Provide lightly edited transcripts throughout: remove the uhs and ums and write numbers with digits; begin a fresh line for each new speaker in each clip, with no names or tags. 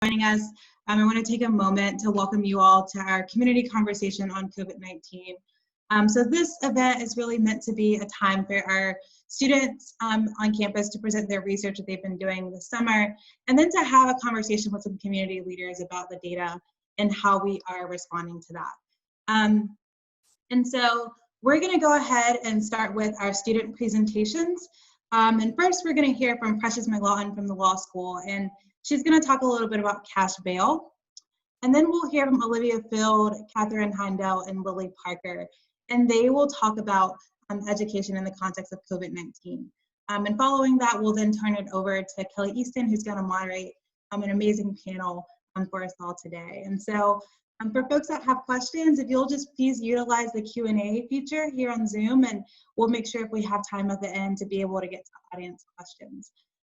joining us. I want to take a moment to welcome you all to our community conversation on COVID-19. So this event is really meant to be a time for our students on campus to present their research that they've been doing this summer, and then to have a conversation with some community leaders about the data and how we are responding to that. And so we're going to go ahead and start with our student presentations. And first, we're going to hear from Precious McLaughlin from the law school, and she's going to talk a little bit about cash bail. And then we'll hear from Olivia Field, Catherine Heindel, and Lilly Parker, and they will talk about education in the context of COVID-19. And following that, we'll then turn it over to Kellie Easton, who's going to moderate an amazing panel for us all today. And so for folks that have questions, if you'll just please utilize the Q&A feature here on Zoom, and we'll make sure if we have time at the end to be able to get to audience questions.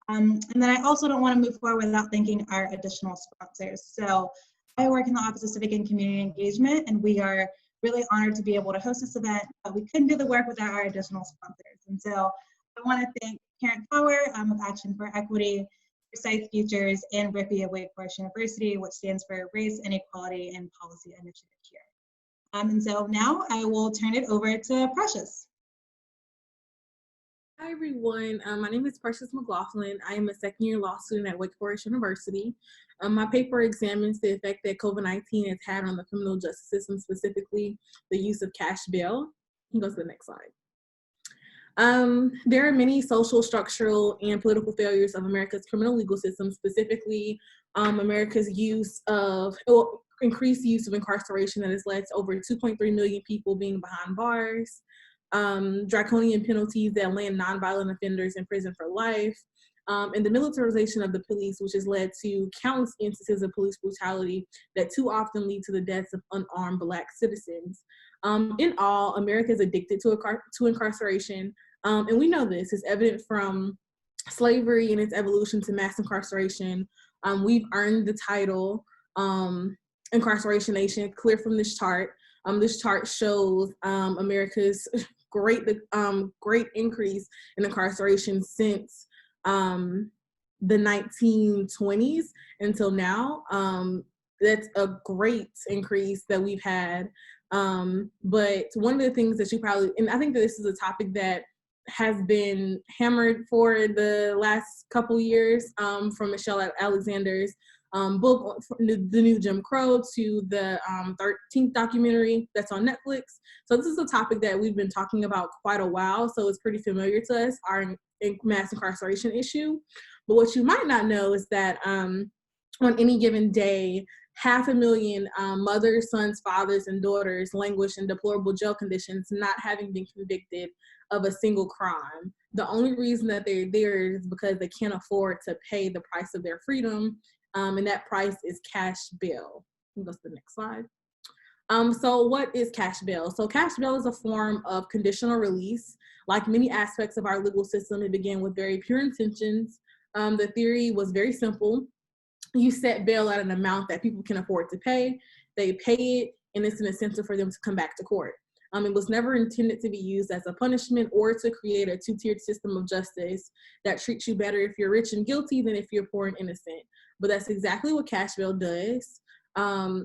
And then I also don't want to move forward without thanking our additional sponsors. So I work in the Office of Civic and Community Engagement, and we are really honored to be able to host this event, but we couldn't do the work without our additional sponsors. And so I want to thank Parent Power of Action for Equity, Forsyth Futures, and RIPI of Wake Forest University, which stands for Race, Inequality, and Policy Initiative here. And so now I will turn it over to Precious.
Hi everyone, my name is Precious McLaughlin. I am a second-year law student at Wake Forest University. My paper examines the effect that COVID-19 has had on the criminal justice system, specifically the use of cash bail. You can go to the next slide. There are many social, structural, and political failures of America's criminal legal system, specifically America's increased use of incarceration that has led to over 2.3 million people being behind bars, draconian penalties that land nonviolent offenders in prison for life, and the militarization of the police, which has led to countless instances of police brutality that too often lead to the deaths of unarmed Black citizens. In all, America is addicted to incarceration, and we know this is evident from slavery and its evolution to mass incarceration. We've earned the title Incarceration Nation, clear from this chart. This chart shows America's great increase in incarceration since the 1920s until now. That's a great increase that we've had. But one of the things that you probably, and I think that this is a topic that has been hammered for the last couple years, from Michelle Alexander's book, The New Jim Crow, to the 13th documentary that's on Netflix. So this is a topic that we've been talking about quite a while, so it's pretty familiar to us, our mass incarceration issue. But what you might not know is that on any given day, 500,000 mothers, sons, fathers, and daughters languish in deplorable jail conditions, not having been convicted of a single crime. The only reason that they're there is because they can't afford to pay the price of their freedom, and that price is cash bail. Go to the next slide. So what is cash bail? So cash bail is a form of conditional release. Like many aspects of our legal system, it began with very pure intentions. The theory was very simple. You set bail at an amount that people can afford to pay. They pay it, and it's an incentive for them to come back to court. It was never intended to be used as a punishment or to create a two-tiered system of justice that treats you better if you're rich and guilty than if you're poor and innocent. But that's exactly what cash bail does.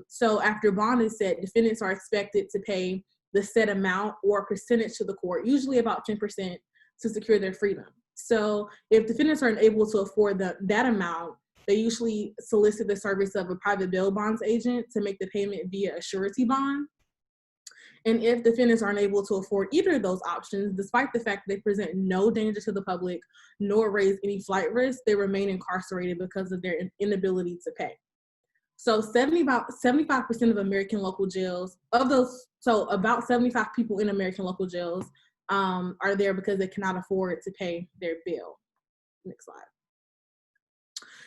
So after bond is set, defendants are expected to pay the set amount or percentage to the court, usually about 10%, to secure their freedom. So if defendants are unable to afford that amount, they usually solicit the service of a private bail bonds agent to make the payment via a surety bond. And if defendants aren't able to afford either of those options, despite the fact that they present no danger to the public, nor raise any flight risk, they remain incarcerated because of their inability to pay. So 75% of American local jails, about 75 people in American local jails are there because they cannot afford to pay their bill. Next slide.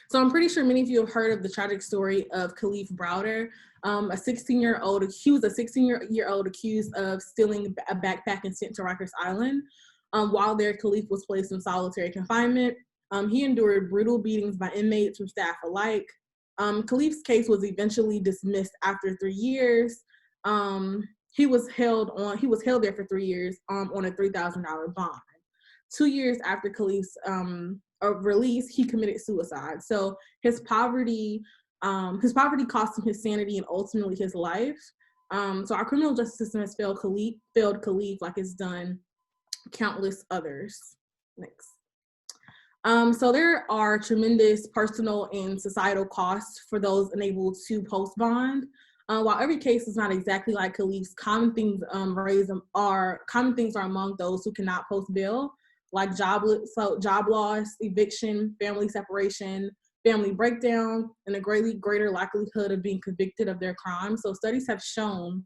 So I'm pretty sure many of you have heard of the tragic story of Kalief Browder, a 16-year-old accused of stealing a backpack and sent to Rikers Island. While there, Kalief was placed in solitary confinement. He endured brutal beatings by inmates and staff alike. Kalief's case was eventually dismissed after 3 years. He was held there for 3 years on a $3,000 bond. 2 years after Kalief's release, he committed suicide. So his poverty His poverty cost him his sanity and ultimately his life. So our criminal justice system has failed Kalief like it's done countless others. Next. So there are tremendous personal and societal costs for those unable to post bond. While every case is not exactly like Kalief's, common things are among those who cannot post bail, like job loss, eviction, family separation, family breakdown, and a greater likelihood of being convicted of their crime. So studies have shown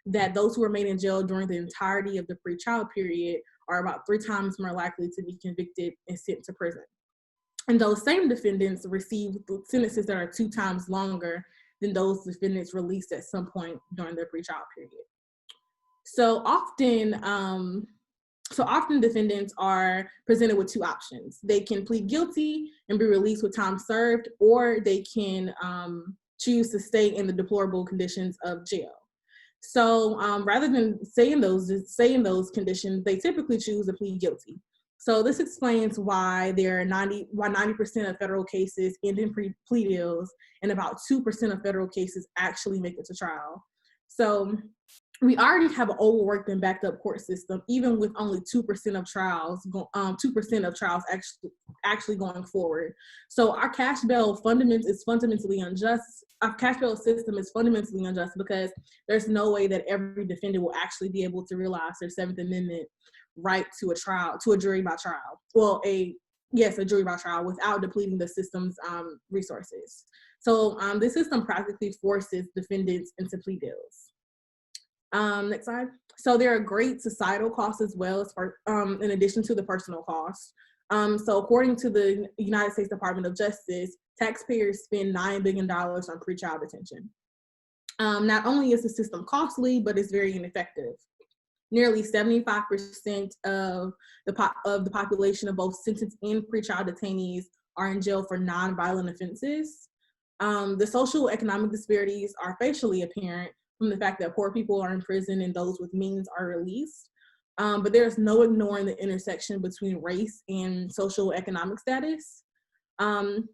that those who remain in jail during the entirety of the pre-trial period are about 3 times more likely to be convicted and sent to prison. And those same defendants receive sentences that are 2 times longer than those defendants released at some point during their pre-trial period. So often defendants are presented with 2 options. They can plead guilty and be released with time served, or they can choose to stay in the deplorable conditions of jail. So rather than stay in those conditions, they typically choose to plead guilty. So this explains why 90% of federal cases end in plea deals, and about 2% of federal cases actually make it to trial. So we already have an overworked and backed up court system, even with only 2% of trials, actually going forward. So our cash bail is fundamentally unjust. Our cash bail system is fundamentally unjust because there's no way that every defendant will actually be able to realize their 7th Amendment right to a jury by trial. Well, a jury by trial without depleting the system's resources. So this system practically forces defendants into plea deals. Next slide. So there are great societal costs as well as in addition to the personal costs. So according to the United States Department of Justice, taxpayers spend $9 billion on pretrial detention. Not only is the system costly, but it's very ineffective. Nearly 75% of the population of both sentenced and pretrial detainees are in jail for non-violent offenses. The social economic disparities are facially apparent from the fact that poor people are in prison and those with means are released. But there's no ignoring the intersection between race and social economic status.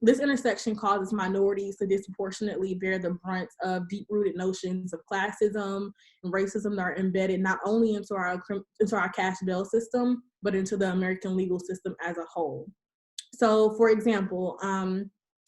This intersection causes minorities to disproportionately bear the brunt of deep-rooted notions of classism and racism that are embedded not only into our cash bail system, but into the American legal system as a whole. So, for example,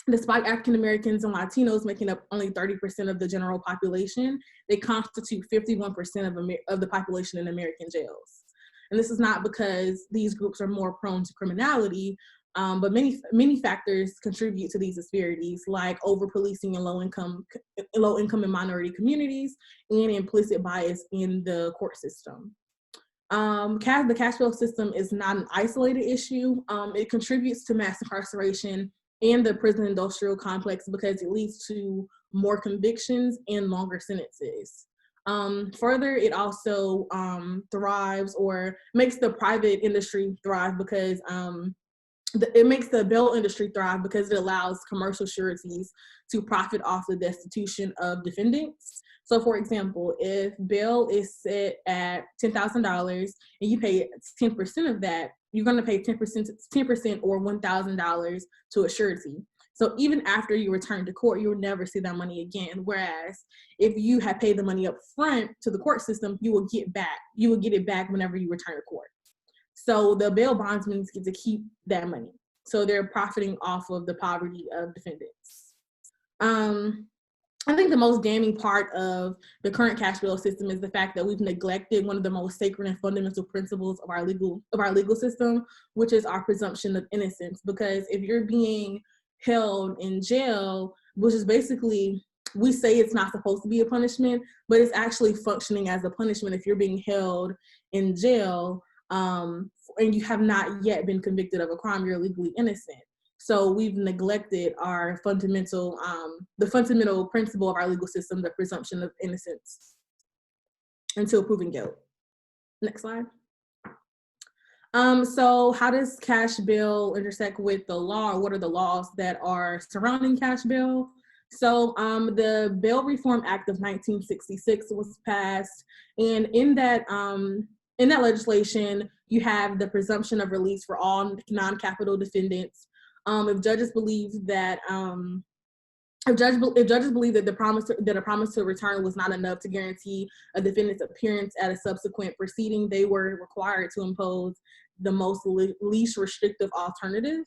despite African Americans and Latinos making up only 30% of the general population, they constitute 51% of the population in American jails. And this is not because these groups are more prone to criminality, but many factors contribute to these disparities, like over-policing in low-income and minority communities, and implicit bias in the court system. The cash bail system is not an isolated issue. It contributes to mass incarceration and the prison industrial complex because it leads to more convictions and longer sentences. Further, it also thrives or makes the private industry thrive because it makes the bail industry thrive because it allows commercial sureties to profit off the destitution of defendants. So for example, if bail is set at $10,000 and you pay 10% of that, you're going to pay 10% or $1,000 to a surety. So even after you return to court, you'll never see that money again. Whereas if you had paid the money up front to the court system, you will get it back whenever you return to court. So the bail bondsmen get to keep that money. So they're profiting off of the poverty of defendants. I think the most damning part of the current cash bail system is the fact that we've neglected one of the most sacred and fundamental principles of our legal system, which is our presumption of innocence. Because if you're being held in jail, which is basically, we say it's not supposed to be a punishment, but it's actually functioning as a punishment if you're being held in jail and you have not yet been convicted of a crime, you're legally innocent. So we've neglected our the fundamental principle of our legal system, the presumption of innocence, until proven guilt. Next slide. So how does cash bail intersect with the law, or what are the laws that are surrounding cash bail? So the Bail Reform Act of 1966 was passed, and in that legislation, you have the presumption of release for all non-capital defendants. If judges believe that If judges believe that a promise to return was not enough to guarantee a defendant's appearance at a subsequent proceeding, they were required to impose the least restrictive alternative.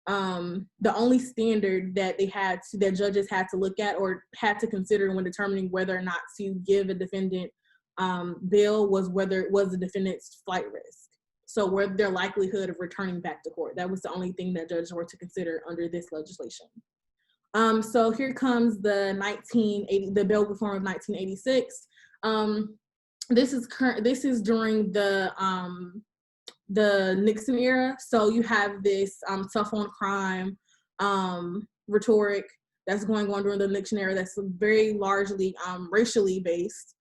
The only standard that that judges had to look at or had to consider when determining whether or not to give a defendant bail was whether it was the defendant's flight risk. So where their likelihood of returning back to court. That was the only thing that judges were to consider under this legislation. So here comes the bail reform of 1986. This is during the Nixon era. So you have this tough on crime rhetoric that's going on during the Nixon era that's very largely racially based,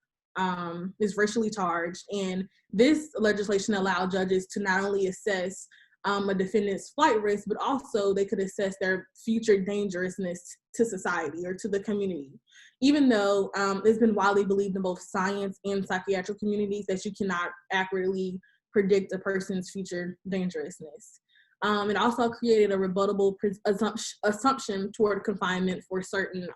is racially charged. And this legislation allowed judges to not only assess a defendant's flight risk, but also they could assess their future dangerousness to society or to the community. Even though it's been widely believed in both science and psychiatric communities that you cannot accurately predict a person's future dangerousness. It also created a rebuttable assumption toward confinement for certain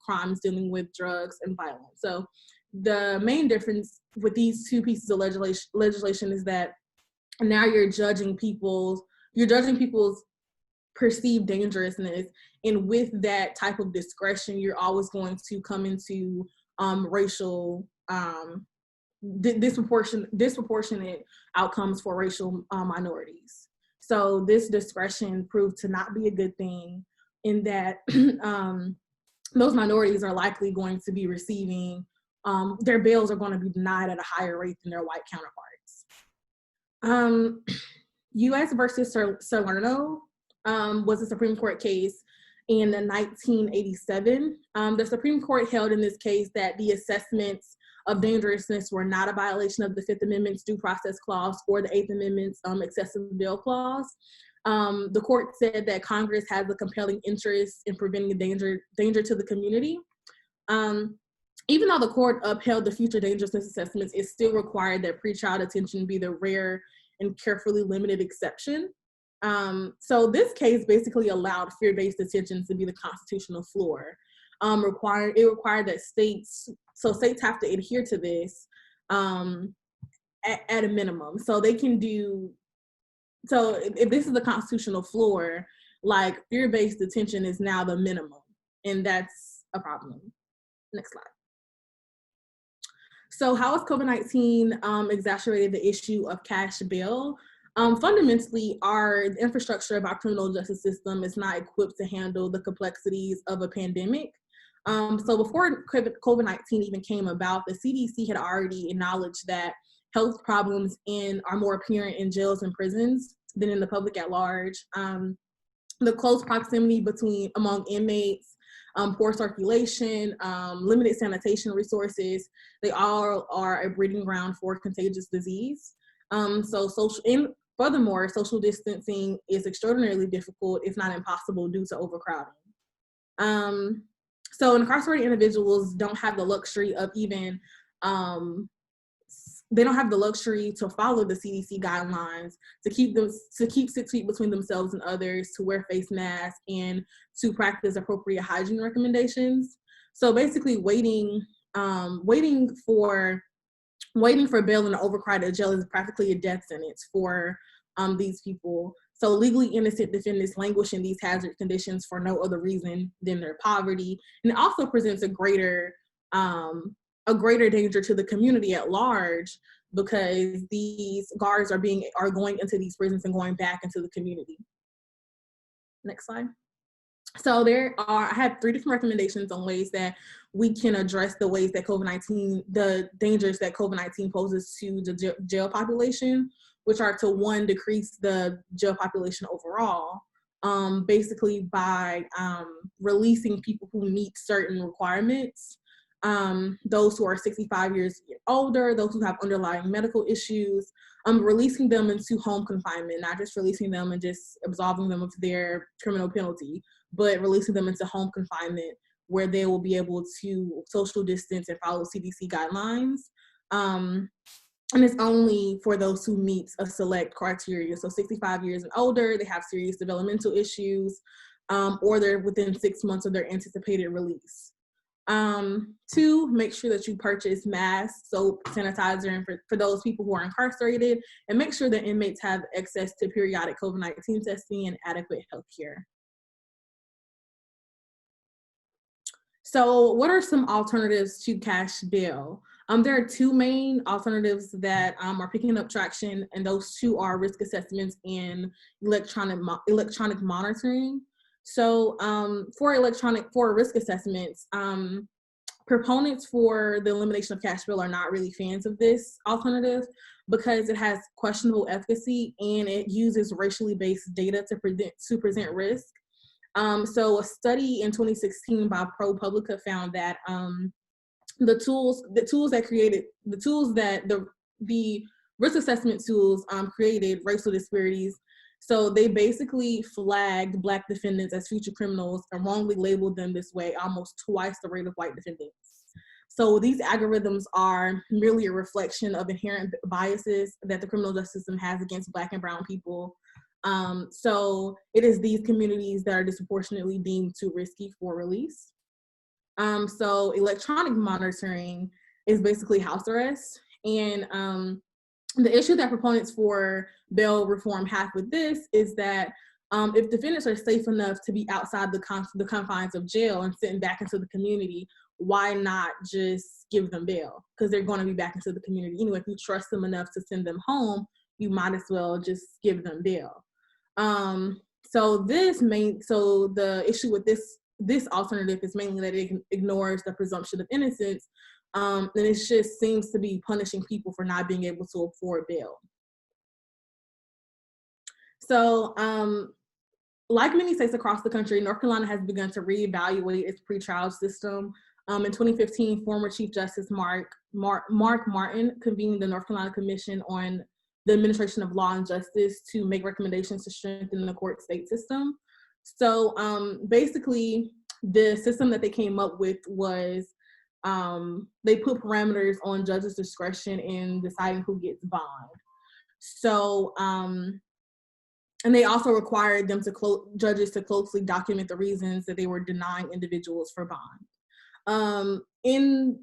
crimes dealing with drugs and violence. So the main difference with these two pieces of legislation is that now you're judging people's perceived dangerousness, and with that type of discretion, you're always going to come into racial disproportionate outcomes for racial minorities. So this discretion proved to not be a good thing, in that those minorities are likely going to be receiving their bails are going to be denied at a higher rate than their white counterparts. U.S. versus Salerno was a Supreme Court case in 1987. The Supreme Court held in this case that the assessments of dangerousness were not a violation of the Fifth Amendment's due process clause or the Eighth Amendment's excessive bail clause. The court said that Congress has a compelling interest in preventing danger to the community. Even though the court upheld the future dangerousness assessments, it still required that pretrial detention be the rare and carefully limited exception. So this case basically allowed fear-based detention to be the constitutional floor. It required that states have to adhere to this at a minimum. So they can if this is the constitutional floor, like fear-based detention is now the minimum, and that's a problem. Next slide. So how has COVID-19 exacerbated the issue of cash bail? Fundamentally, the infrastructure of our criminal justice system is not equipped to handle the complexities of a pandemic. So before COVID-19 even came about, the CDC had already acknowledged that health problems are more apparent in jails and prisons than in the public at large. The close proximity among inmates, poor circulation, limited sanitation resources, they all are a breeding ground for contagious disease. Furthermore, social distancing is extraordinarily difficult, if not impossible, due to overcrowding. So incarcerated individuals don't have the luxury of they don't have the luxury to follow the CDC guidelines, to keep 6 feet between themselves and others, to wear face masks, and to practice appropriate hygiene recommendations. So basically waiting for bail in an overcrowded jail is practically a death sentence for these people. So legally innocent defendants languish in these hazard conditions for no other reason than their poverty. And it also presents a greater danger to the community at large, because these guards are going into these prisons and going back into the community. Next slide. So I have 3 different recommendations on ways that we can address the dangers that COVID-19 poses to the jail population, which are to, 1, decrease the jail population overall, basically by releasing people who meet certain requirements, those who are 65 years older, those who have underlying medical issues, releasing them into home confinement, not just releasing them and just absolving them of their criminal penalty, but releasing them into home confinement where they will be able to social distance and follow CDC guidelines. And it's only for those who meet a select criteria. So 65 years and older, they have serious developmental issues, or they're within 6 months of their anticipated release. 2, make sure that you purchase masks, soap, sanitizer, and for those people who are incarcerated, and make sure that inmates have access to periodic COVID-19 testing and adequate health care. So what are some alternatives to cash bail? There are 2 main alternatives that are picking up traction, and those 2 are risk assessments and electronic monitoring. So for risk assessments, proponents for the elimination of cash bail are not really fans of this alternative because it has questionable efficacy and it uses racially based data to present risk. So a study in 2016 by ProPublica found that the risk assessment tools created racial disparities. So they basically flagged Black defendants as future criminals and wrongly labeled them this way, almost twice the rate of white defendants. So these algorithms are merely a reflection of inherent biases that the criminal justice system has against Black and brown people. So it is these communities that are disproportionately deemed too risky for release. So electronic monitoring is basically house arrest. And the issue that proponents for bail reform have with this is that if defendants are safe enough to be outside the confines of jail and sitting back into the community, why not just give them bail? Because they're going to be back into the community anyway. If you trust them enough to send them home, you might as well just give them bail. So the issue with this alternative is mainly that it ignores the presumption of innocence, and it just seems to be punishing people for not being able to afford bail. So, like many states across the country, North Carolina has begun to reevaluate its pretrial system. In 2015, former Chief Justice Mark Martin convened the North Carolina Commission on the Administration of Law and Justice to make recommendations to strengthen the court-state system. So basically, the system that they came up with was they put parameters on judges' discretion in deciding who gets bond. So, and they also required them judges to closely document the reasons that they were denying individuals for bond. In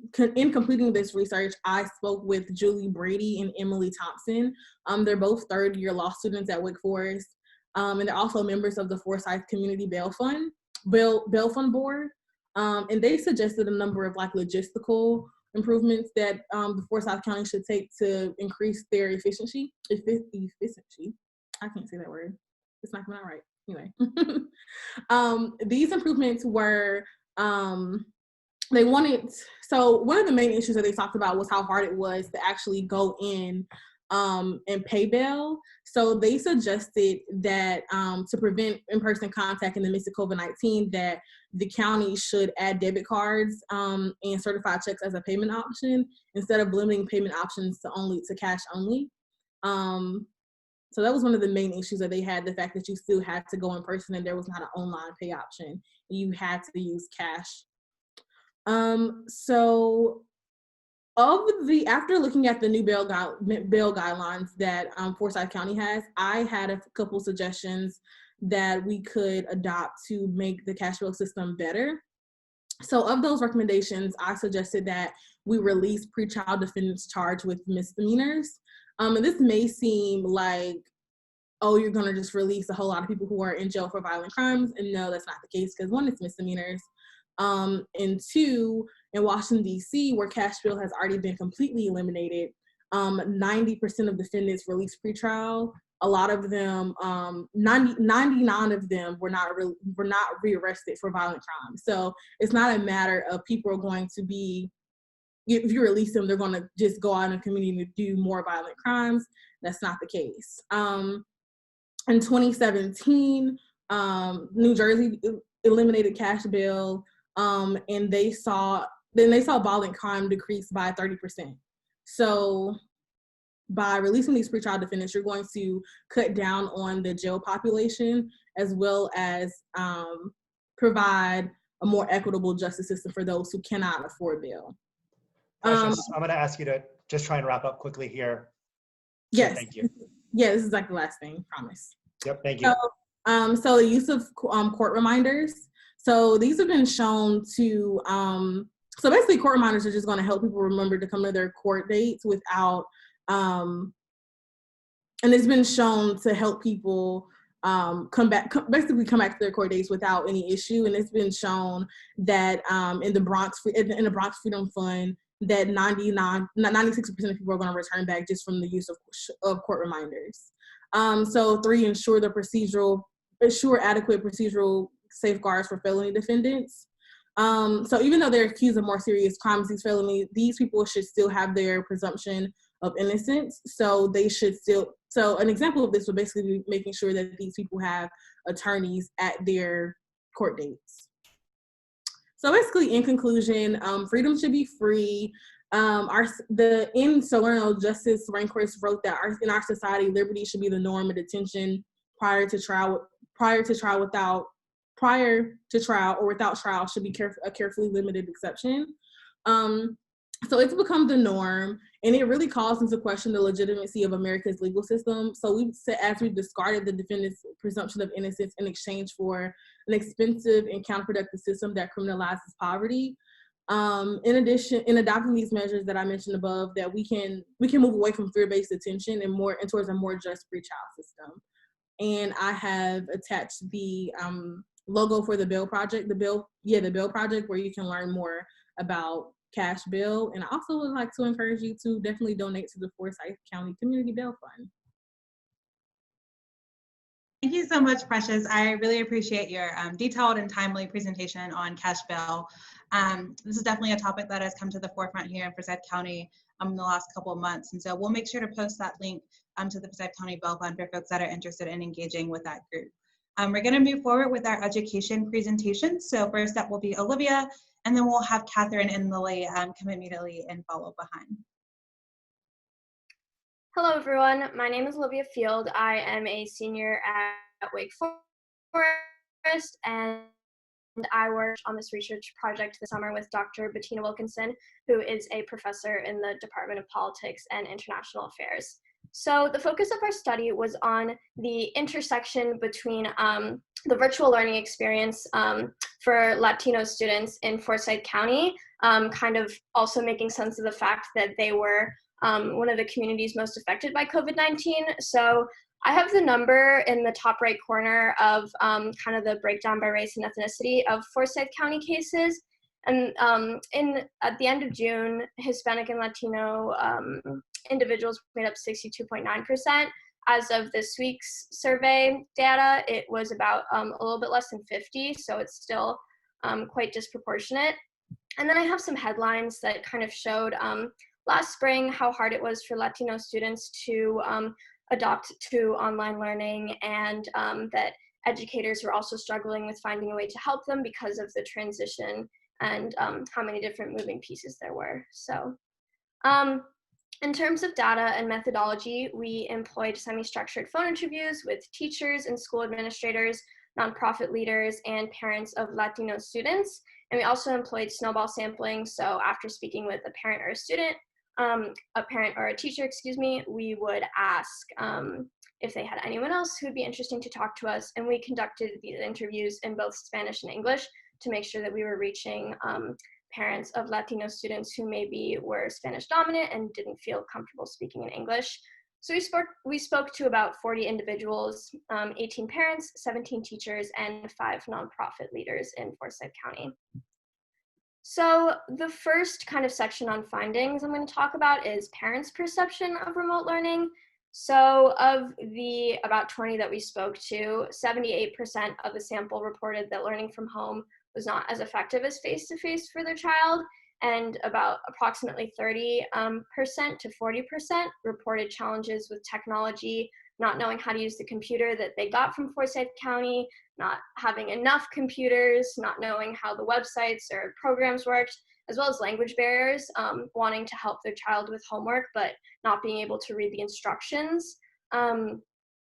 completing this research, I spoke with Julie Brady and Emily Thompson. They're both third-year law students at Wake Forest, and they're also members of the Forsyth Community Bail Fund Board. And they suggested a number of logistical improvements that the Forsyth County should take to increase their efficiency. I can't say that word. It's not coming out right. Anyway, these improvements were, so one of the main issues that they talked about was how hard it was to actually go in and pay bail. So they suggested that to prevent in-person contact in the midst of COVID-19, that the county should add debit cards and certified checks as a payment option instead of limiting payment options to cash only. So that was one of the main issues that they had, the fact that you still had to go in person and there was not an online pay option. You had to use cash. So after looking at the new bail guidelines that Forsyth County has, I had a couple suggestions that we could adopt to make the cash bail system better. So of those recommendations, I suggested that we release pretrial defendants charged with misdemeanors. And this may seem like, oh, you're gonna just release a whole lot of people who are in jail for violent crimes. And no, that's not the case, because 1, it's misdemeanors. And 2, in Washington, D.C., where cash bail has already been completely eliminated, 90% of defendants released pretrial. A lot of them, 99 of them were not rearrested for violent crimes. So it's not a matter of people are going to be, if you release them, they're going to just go out in the community and do more violent crimes. That's not the case. In 2017, New Jersey eliminated cash bail, and they saw violent crime decrease by 30%. So by releasing these pretrial defendants, you're going to cut down on the jail population, as well as provide a more equitable justice system for those who cannot afford bail.
I'm going to ask you to just try and wrap up quickly here.
Yes.
So thank you.
Yeah, this is the last thing, promise.
Yep, thank you.
So the use of court reminders. So these have been shown to, so basically court reminders are just going to help people remember to come to their court dates without, and it's been shown to help people basically come back to their court dates without any issue. And it's been shown that in the Bronx Freedom Fund, that 96% of people are going to return back just from the use of court reminders. So 3, ensure adequate procedural safeguards for felony defendants. So even though they're accused of more serious crimes, these people should still have their presumption of innocence. So they should still, so an example of this would basically be making sure that these people have attorneys at their court dates. So basically, in conclusion, freedom should be free. Justice Rehnquist wrote that in our society, liberty should be the norm, and detention prior to trial or without trial should be a carefully limited exception. So it's become the norm, and it really calls into question the legitimacy of America's legal system. So we've discarded the defendant's presumption of innocence in exchange for an expensive and counterproductive system that criminalizes poverty. In addition, in adopting these measures that I mentioned above, that we can move away from fear-based detention and towards a more just pretrial system. And I have attached the logo for the Bill Project, the Bill Project, where you can learn more about cash bail. And I also would like to encourage you to definitely donate to the Forsyth County Community Bail Fund.
Thank you so much, Precious. I really appreciate your detailed and timely presentation on cash bail. This is definitely a topic that has come to the forefront here in Forsyth County in the last couple of months. And so we'll make sure to post that link to the Forsyth County Bail Fund for folks that are interested in engaging with that group. We're going to move forward with our education presentation. So first up will be Olivia, and then we'll have Catherine and Lilly come immediately and follow behind.
Hello, everyone. My name is Olivia Field. I am a senior at Wake Forest, and I worked on this research project this summer with Dr. Bettina Wilkinson, who is a professor in the Department of Politics and International Affairs. So the focus of our study was on the intersection between the virtual learning experience for Latino students in Forsyth County, kind of also making sense of the fact that they were one of the communities most affected by COVID-19. So I have the number in the top right corner of kind of the breakdown by race and ethnicity of Forsyth County cases. And at the end of June, Hispanic and Latino individuals made up 62.9%. As of this week's survey data, it was about a little bit less than 50, so it's still quite disproportionate. And then I have some headlines that kind of showed last spring how hard it was for Latino students to adopt to online learning, and that educators were also struggling with finding a way to help them because of the transition and how many different moving pieces there were. So in terms of data and methodology, we employed semi-structured phone interviews with teachers and school administrators, nonprofit leaders, and parents of Latino students. And we also employed snowball sampling. So after speaking with a parent or a student, a parent or a teacher, we would ask if they had anyone else who would be interesting to talk to us. And we conducted these interviews in both Spanish and English to make sure that we were reaching parents of Latino students who maybe were Spanish dominant and didn't feel comfortable speaking in English. So we spoke to about 40 individuals, 18 parents, 17 teachers, and 5 nonprofit leaders in Forsyth County. So the first kind of section on findings I'm going to talk about is parents' perception of remote learning. So of the about 20 that we spoke to, 78% of the sample reported that learning from home was not as effective as face-to-face for their child, and about approximately 30% to 40% reported challenges with technology, not knowing how to use the computer that they got from Forsyth County, not having enough computers, not knowing how the websites or programs worked, as well as language barriers, wanting to help their child with homework, but not being able to read the instructions, and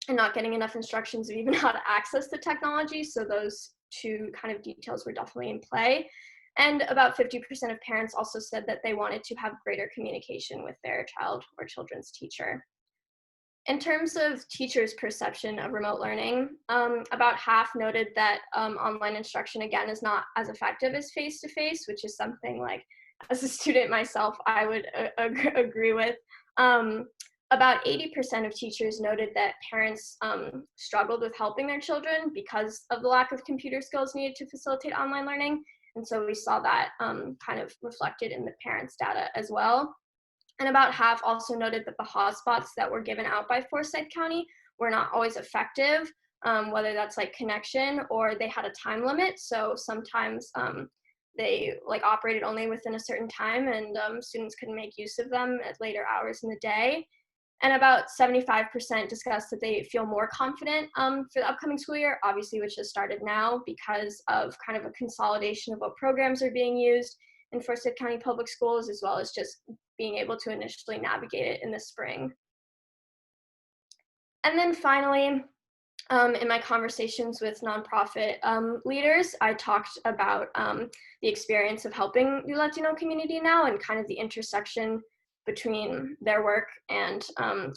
not getting enough instructions of even how to access the technology. So those two kind of details were definitely in play. And about 50% of parents also said that they wanted to have greater communication with their child or children's teacher. In terms of teachers' perception of remote learning, about half noted that online instruction, again, is not as effective as face-to-face, which is something like, as a student myself, I would agree with. About 80% of teachers noted that parents struggled with helping their children because of the lack of computer skills needed to facilitate online learning. And so we saw that kind of reflected in the parents' data as well. And about half also noted that the hotspots that were given out by Forsyth County were not always effective, whether that's like connection or they had a time limit. So sometimes they like operated only within a certain time, and students couldn't make use of them at later hours in the day. And about 75% discussed that they feel more confident for the upcoming school year, obviously, which has started now because of kind of a consolidation of what programs are being used in Forsyth County Public Schools, as well as just being able to initially navigate it in the spring. And then finally, in my conversations with nonprofit leaders, I talked about the experience of helping the Latino community now and kind of the intersection between their work and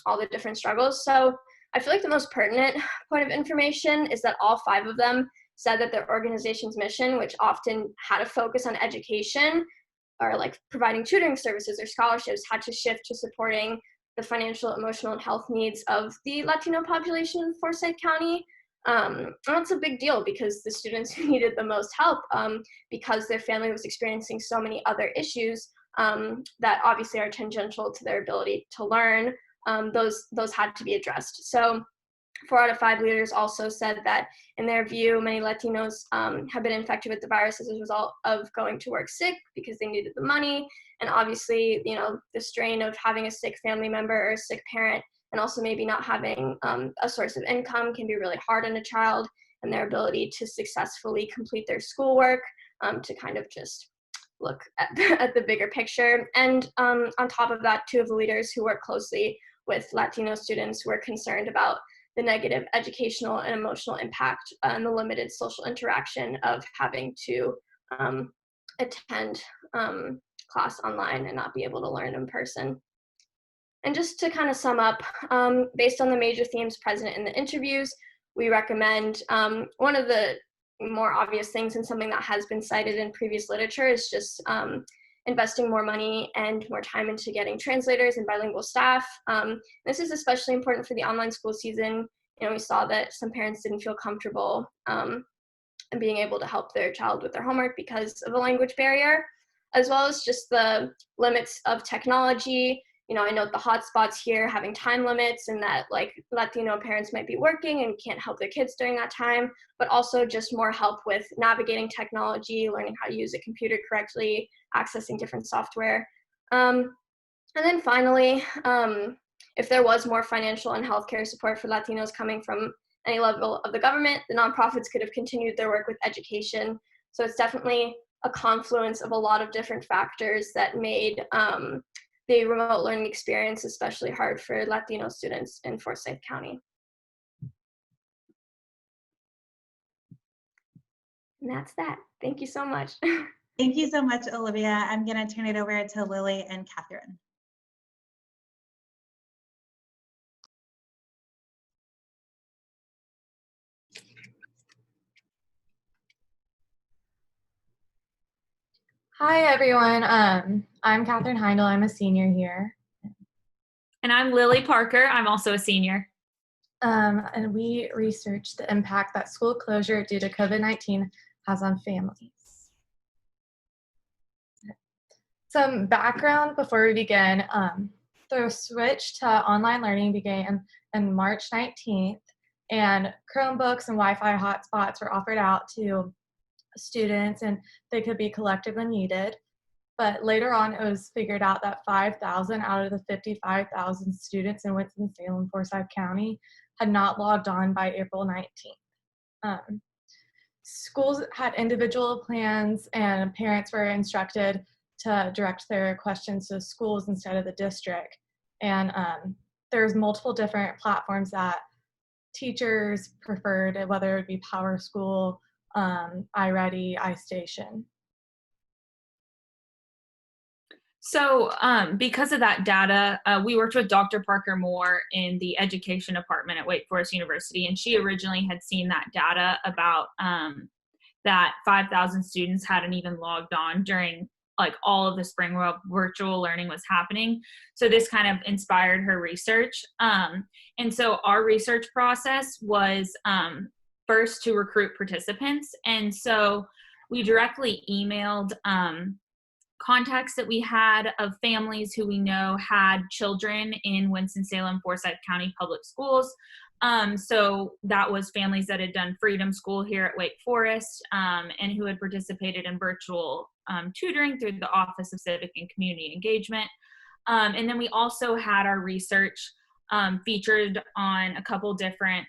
all the different struggles. So I feel like the most pertinent point of information is that all 5 of them said that their organization's mission, which often had a focus on education or like providing tutoring services or scholarships, had to shift to supporting the financial, emotional, and health needs of the Latino population in Forsyth County. And that's a big deal because the students who needed the most help, because their family was experiencing so many other issues that obviously are tangential to their ability to learn, those had to be addressed. So 4 out of 5 leaders also said that in their view, many Latinos have been infected with the virus as a result of going to work sick because they needed the money. And obviously, you know, the strain of having a sick family member or a sick parent and also maybe not having a source of income can be really hard on a child and their ability to successfully complete their schoolwork, to kind of just look at the bigger picture. And on top of that, 2 of the leaders who work closely with Latino students were concerned about the negative educational and emotional impact and the limited social interaction of having to attend class online and not be able to learn in person. And just to kind of sum up, based on the major themes present in the interviews, we recommend one of the more obvious things and something that has been cited in previous literature is just investing more money and more time into getting translators and bilingual staff. This is especially important for the online school season. You know, we saw that some parents didn't feel comfortable being able to help their child with their homework because of a language barrier, as well as just the limits of technology. You know, I note the hotspots here having time limits and that like Latino parents might be working and can't help their kids during that time, but also just more help with navigating technology, learning how to use a computer correctly, accessing different software. And then finally, if there was more financial and healthcare support for Latinos coming from any level of the government, the nonprofits could have continued their work with education. So it's definitely a confluence of a lot of different factors that made the remote learning experience especially hard for Latino students in Forsyth County. And that's that. Thank you so much.
Thank you so much, Olivia. I'm going to turn it over to Lilly and Catherine.
Hi, everyone. I'm Catherine Heindel. I'm a senior here.
And I'm Lilly Parker. I'm also a senior.
And we researched the impact that school closure due to COVID-19 has on families. Some background before we begin. The switch to online learning began on March 19th, and Chromebooks and Wi-Fi hotspots were offered out to students, and they could be collected when needed. But later on, it was figured out that 5,000 out of the 55,000 students in Winston-Salem, Forsyth County, had not logged on by April 19th. Schools had individual plans, and parents were instructed to direct their questions to schools instead of the district. And there's multiple different platforms that teachers preferred, whether it be PowerSchool, iReady, iStation.
So because of that data, we worked with Dr. Parker Moore in the education department at Wake Forest University, and she originally had seen that data about that 5,000 students hadn't even logged on during like all of the spring while virtual learning was happening. So this kind of inspired her research. And so our research process was first to recruit participants. And so we directly emailed contacts that we had of families who we know had children in Winston-Salem, Forsyth County Public Schools. So that was families that had done Freedom School here at Wake Forest and who had participated in virtual tutoring through the Office of Civic and Community Engagement. And then we also had our research featured on a couple different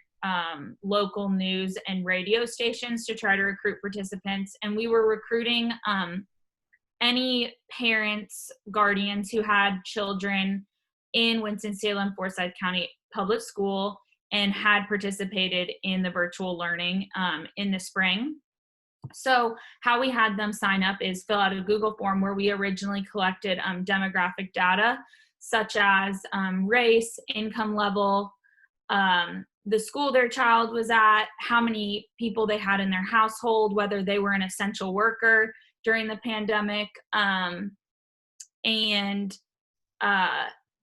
local news and radio stations to try to recruit participants. And we were recruiting any parents, guardians who had children in Winston-Salem, Forsyth County Public School and had participated in the virtual learning in the spring. So how we had them sign up is fill out a Google form where we originally collected demographic data such as race, income level, the school their child was at, how many people they had in their household, whether they were an essential worker during the pandemic, and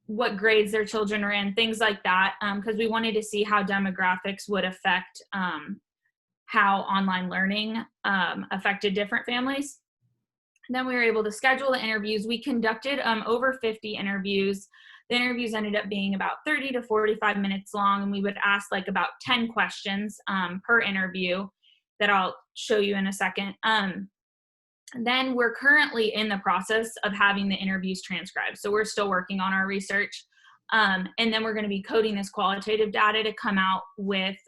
what grades their children are in, things like that, because we wanted to see how demographics would affect how online learning affected different families. Then we were able to schedule the interviews. We conducted over 50 interviews. The interviews ended up being about 30 to 45 minutes long, and we would ask like about 10 questions per interview that I'll show you in a second. Then we're currently in the process of having the interviews transcribed. So we're still working on our research. And then we're going to be coding this qualitative data to come out with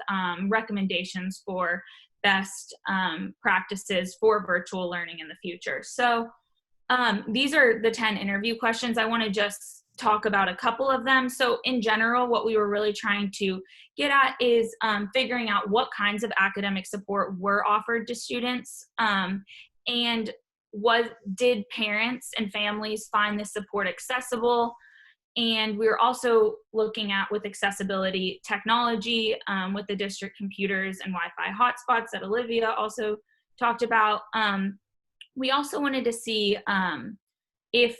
recommendations for best practices for virtual learning in the future. So these are the 10 interview questions. I want to just talk about a couple of them. So in general, what we were really trying to get at is figuring out what kinds of academic support were offered to students, and did parents and families find this support accessible? And we were also looking at with accessibility technology with the district computers and Wi-Fi hotspots that Olivia also talked about. We also wanted to see if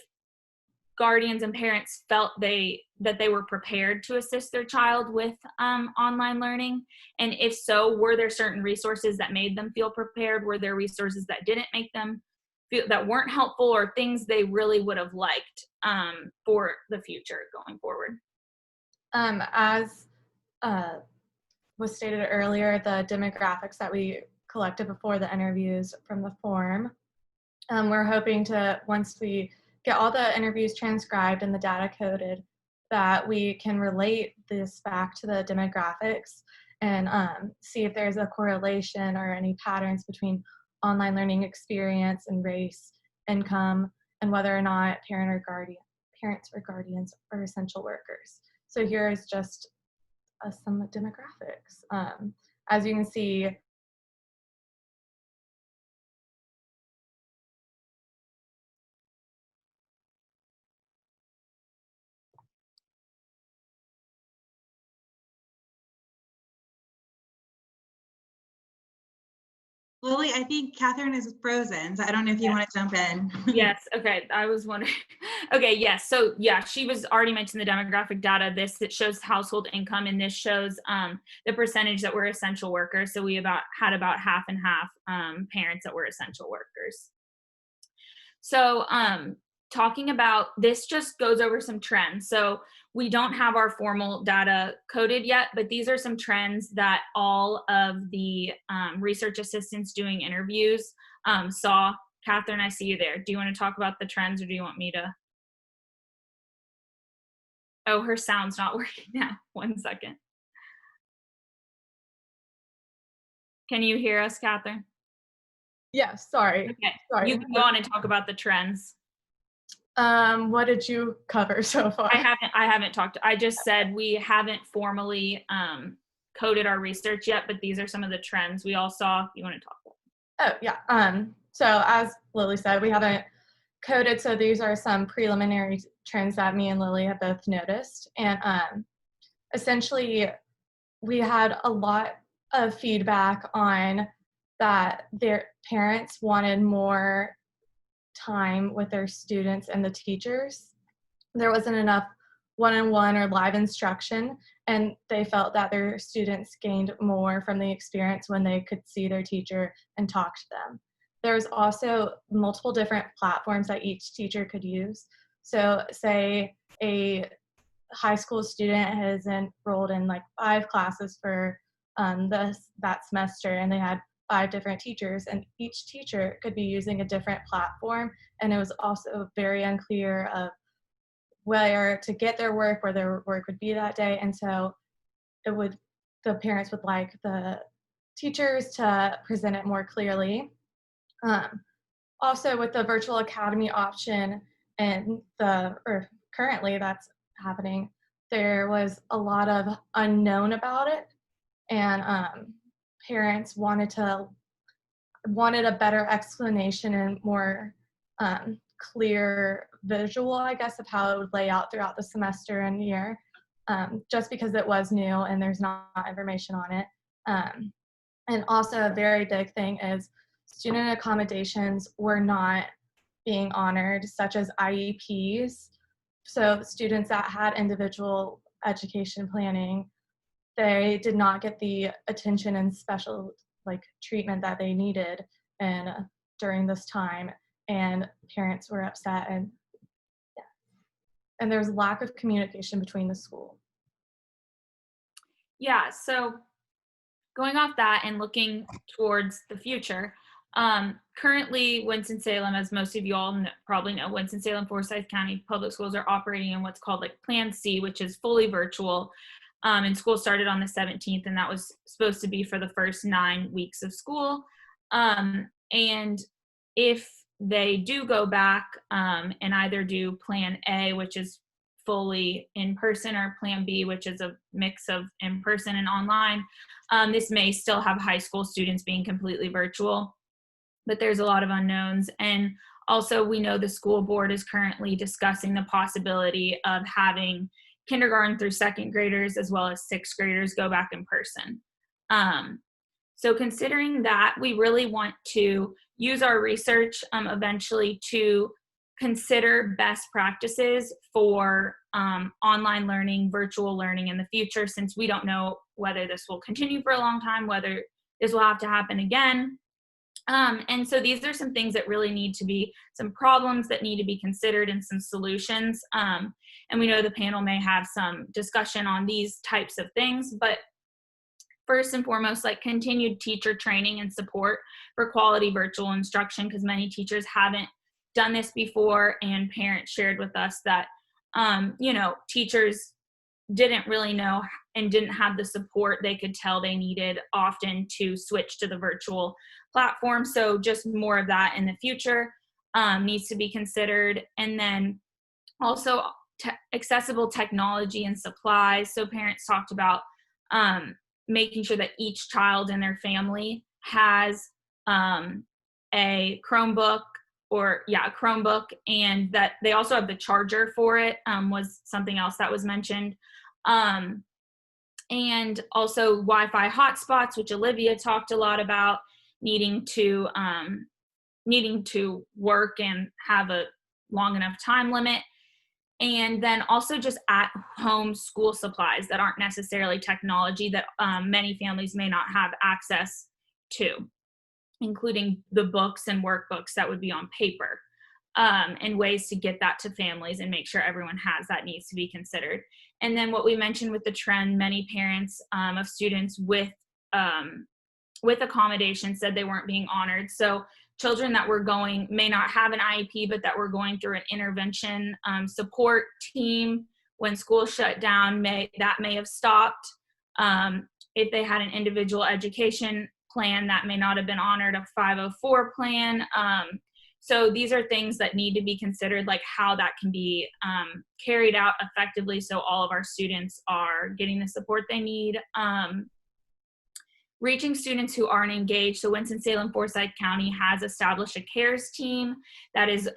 guardians and parents felt that they were prepared to assist their child with online learning. And if so, were there certain resources that made them feel prepared? Were there resources that didn't make them feel that weren't helpful, or things they really would have liked for the future going forward?
As was stated earlier, the demographics that we collected before the interviews from the form, we're hoping to, once we get all the interviews transcribed and the data coded, that we can relate this back to the demographics and see if there's a correlation or any patterns between online learning experience and race, income, and whether or not parents or guardians are essential workers. So here is just some demographics. As you can see,
Lily, I think Catherine is frozen, so I don't know if you want to jump in.
Yes, okay, I was wondering. Okay, yes, so yeah, she was already mentioned the demographic data. It shows household income, and this shows the percentage that were essential workers. So we had about half and half parents that were essential workers. So talking about this just goes over some trends. So we don't have our formal data coded yet, but these are some trends that all of the research assistants doing interviews saw. Catherine, I see you there. Do you want to talk about the trends, or do you want me to? Oh, her sound's not working now. 1 second. Can you hear us, Catherine?
yes, sorry.
Okay,
Sorry.
you can go on and talk about the trends.
What did you cover so far?
I haven't talked. I just said we haven't formally coded our research yet, but these are some of the trends we all saw. You want to talk about?
Oh, yeah. So as Lily said, we haven't coded. So these are some preliminary trends that me and Lily have both noticed. And essentially, we had a lot of feedback on that their parents wanted more time with their students and the teachers. There wasn't enough one-on-one or live instruction, and they felt that their students gained more from the experience when they could see their teacher and talk to them. There's also multiple different platforms that each teacher could use. So say a high school student has enrolled in like 5 classes for that semester, and they had 5 different teachers, and each teacher could be using a different platform, and it was also very unclear of where to get their work, where their work would be that day. And so the parents would like the teachers to present it more clearly. Also with the virtual academy option and currently that's happening, there was a lot of unknown about it, and parents wanted a better explanation and more clear visual, I guess, of how it would lay out throughout the semester and year, just because it was new and there's not information on it. And also a very big thing is student accommodations were not being honored, such as IEPs. So students that had individual education planning, they did not get the attention and special treatment that they needed during this time, and parents were upset, and there's lack of communication between the school.
Yeah, so going off that and looking towards the future, currently Winston-Salem, as most of you all probably know, Winston-Salem, Forsyth County Public Schools are operating in what's called Plan C, which is fully virtual. And school started on the 17th, and that was supposed to be for the first 9 weeks of school. And if they do go back and either do Plan A, which is fully in person, or Plan B, which is a mix of in person and online, this may still have high school students being completely virtual, but there's a lot of unknowns. And also we know the school board is currently discussing the possibility of having kindergarten through 2nd graders as well as 6th graders go back in person. So considering that, we really want to use our research eventually to consider best practices for online learning, virtual learning in the future, since we don't know whether this will continue for a long time, whether this will have to happen again. And so these are some things that really need to be, some problems that need to be considered and some solutions. And we know the panel may have some discussion on these types of things, but first and foremost, continued teacher training and support for quality virtual instruction, because many teachers haven't done this before, and parents shared with us that, teachers didn't really know and didn't have the support they could tell they needed often to switch to the virtual platform. So just more of that in the future needs to be considered. And then also accessible technology and supplies. So parents talked about making sure that each child in their family has a Chromebook, and that they also have the charger for it, was something else that was mentioned. And also Wi-Fi hotspots, which Olivia talked a lot about, needing to work and have a long enough time limit. And then also just at-home school supplies that aren't necessarily technology that many families may not have access to, including the books and workbooks that would be on paper, and ways to get that to families and make sure everyone has that needs to be considered. And then what we mentioned with the trend, many parents of students with accommodation said they weren't being honored. So children that were going, may not have an IEP, but that were going through an intervention support team when school shut down, may have stopped. If they had an individual education plan, that may not have been honored, a 504 plan. So these are things that need to be considered, like how that can be carried out effectively so all of our students are getting the support they need. Reaching students who aren't engaged. So Winston-Salem, Forsyth County has established a CARES team that is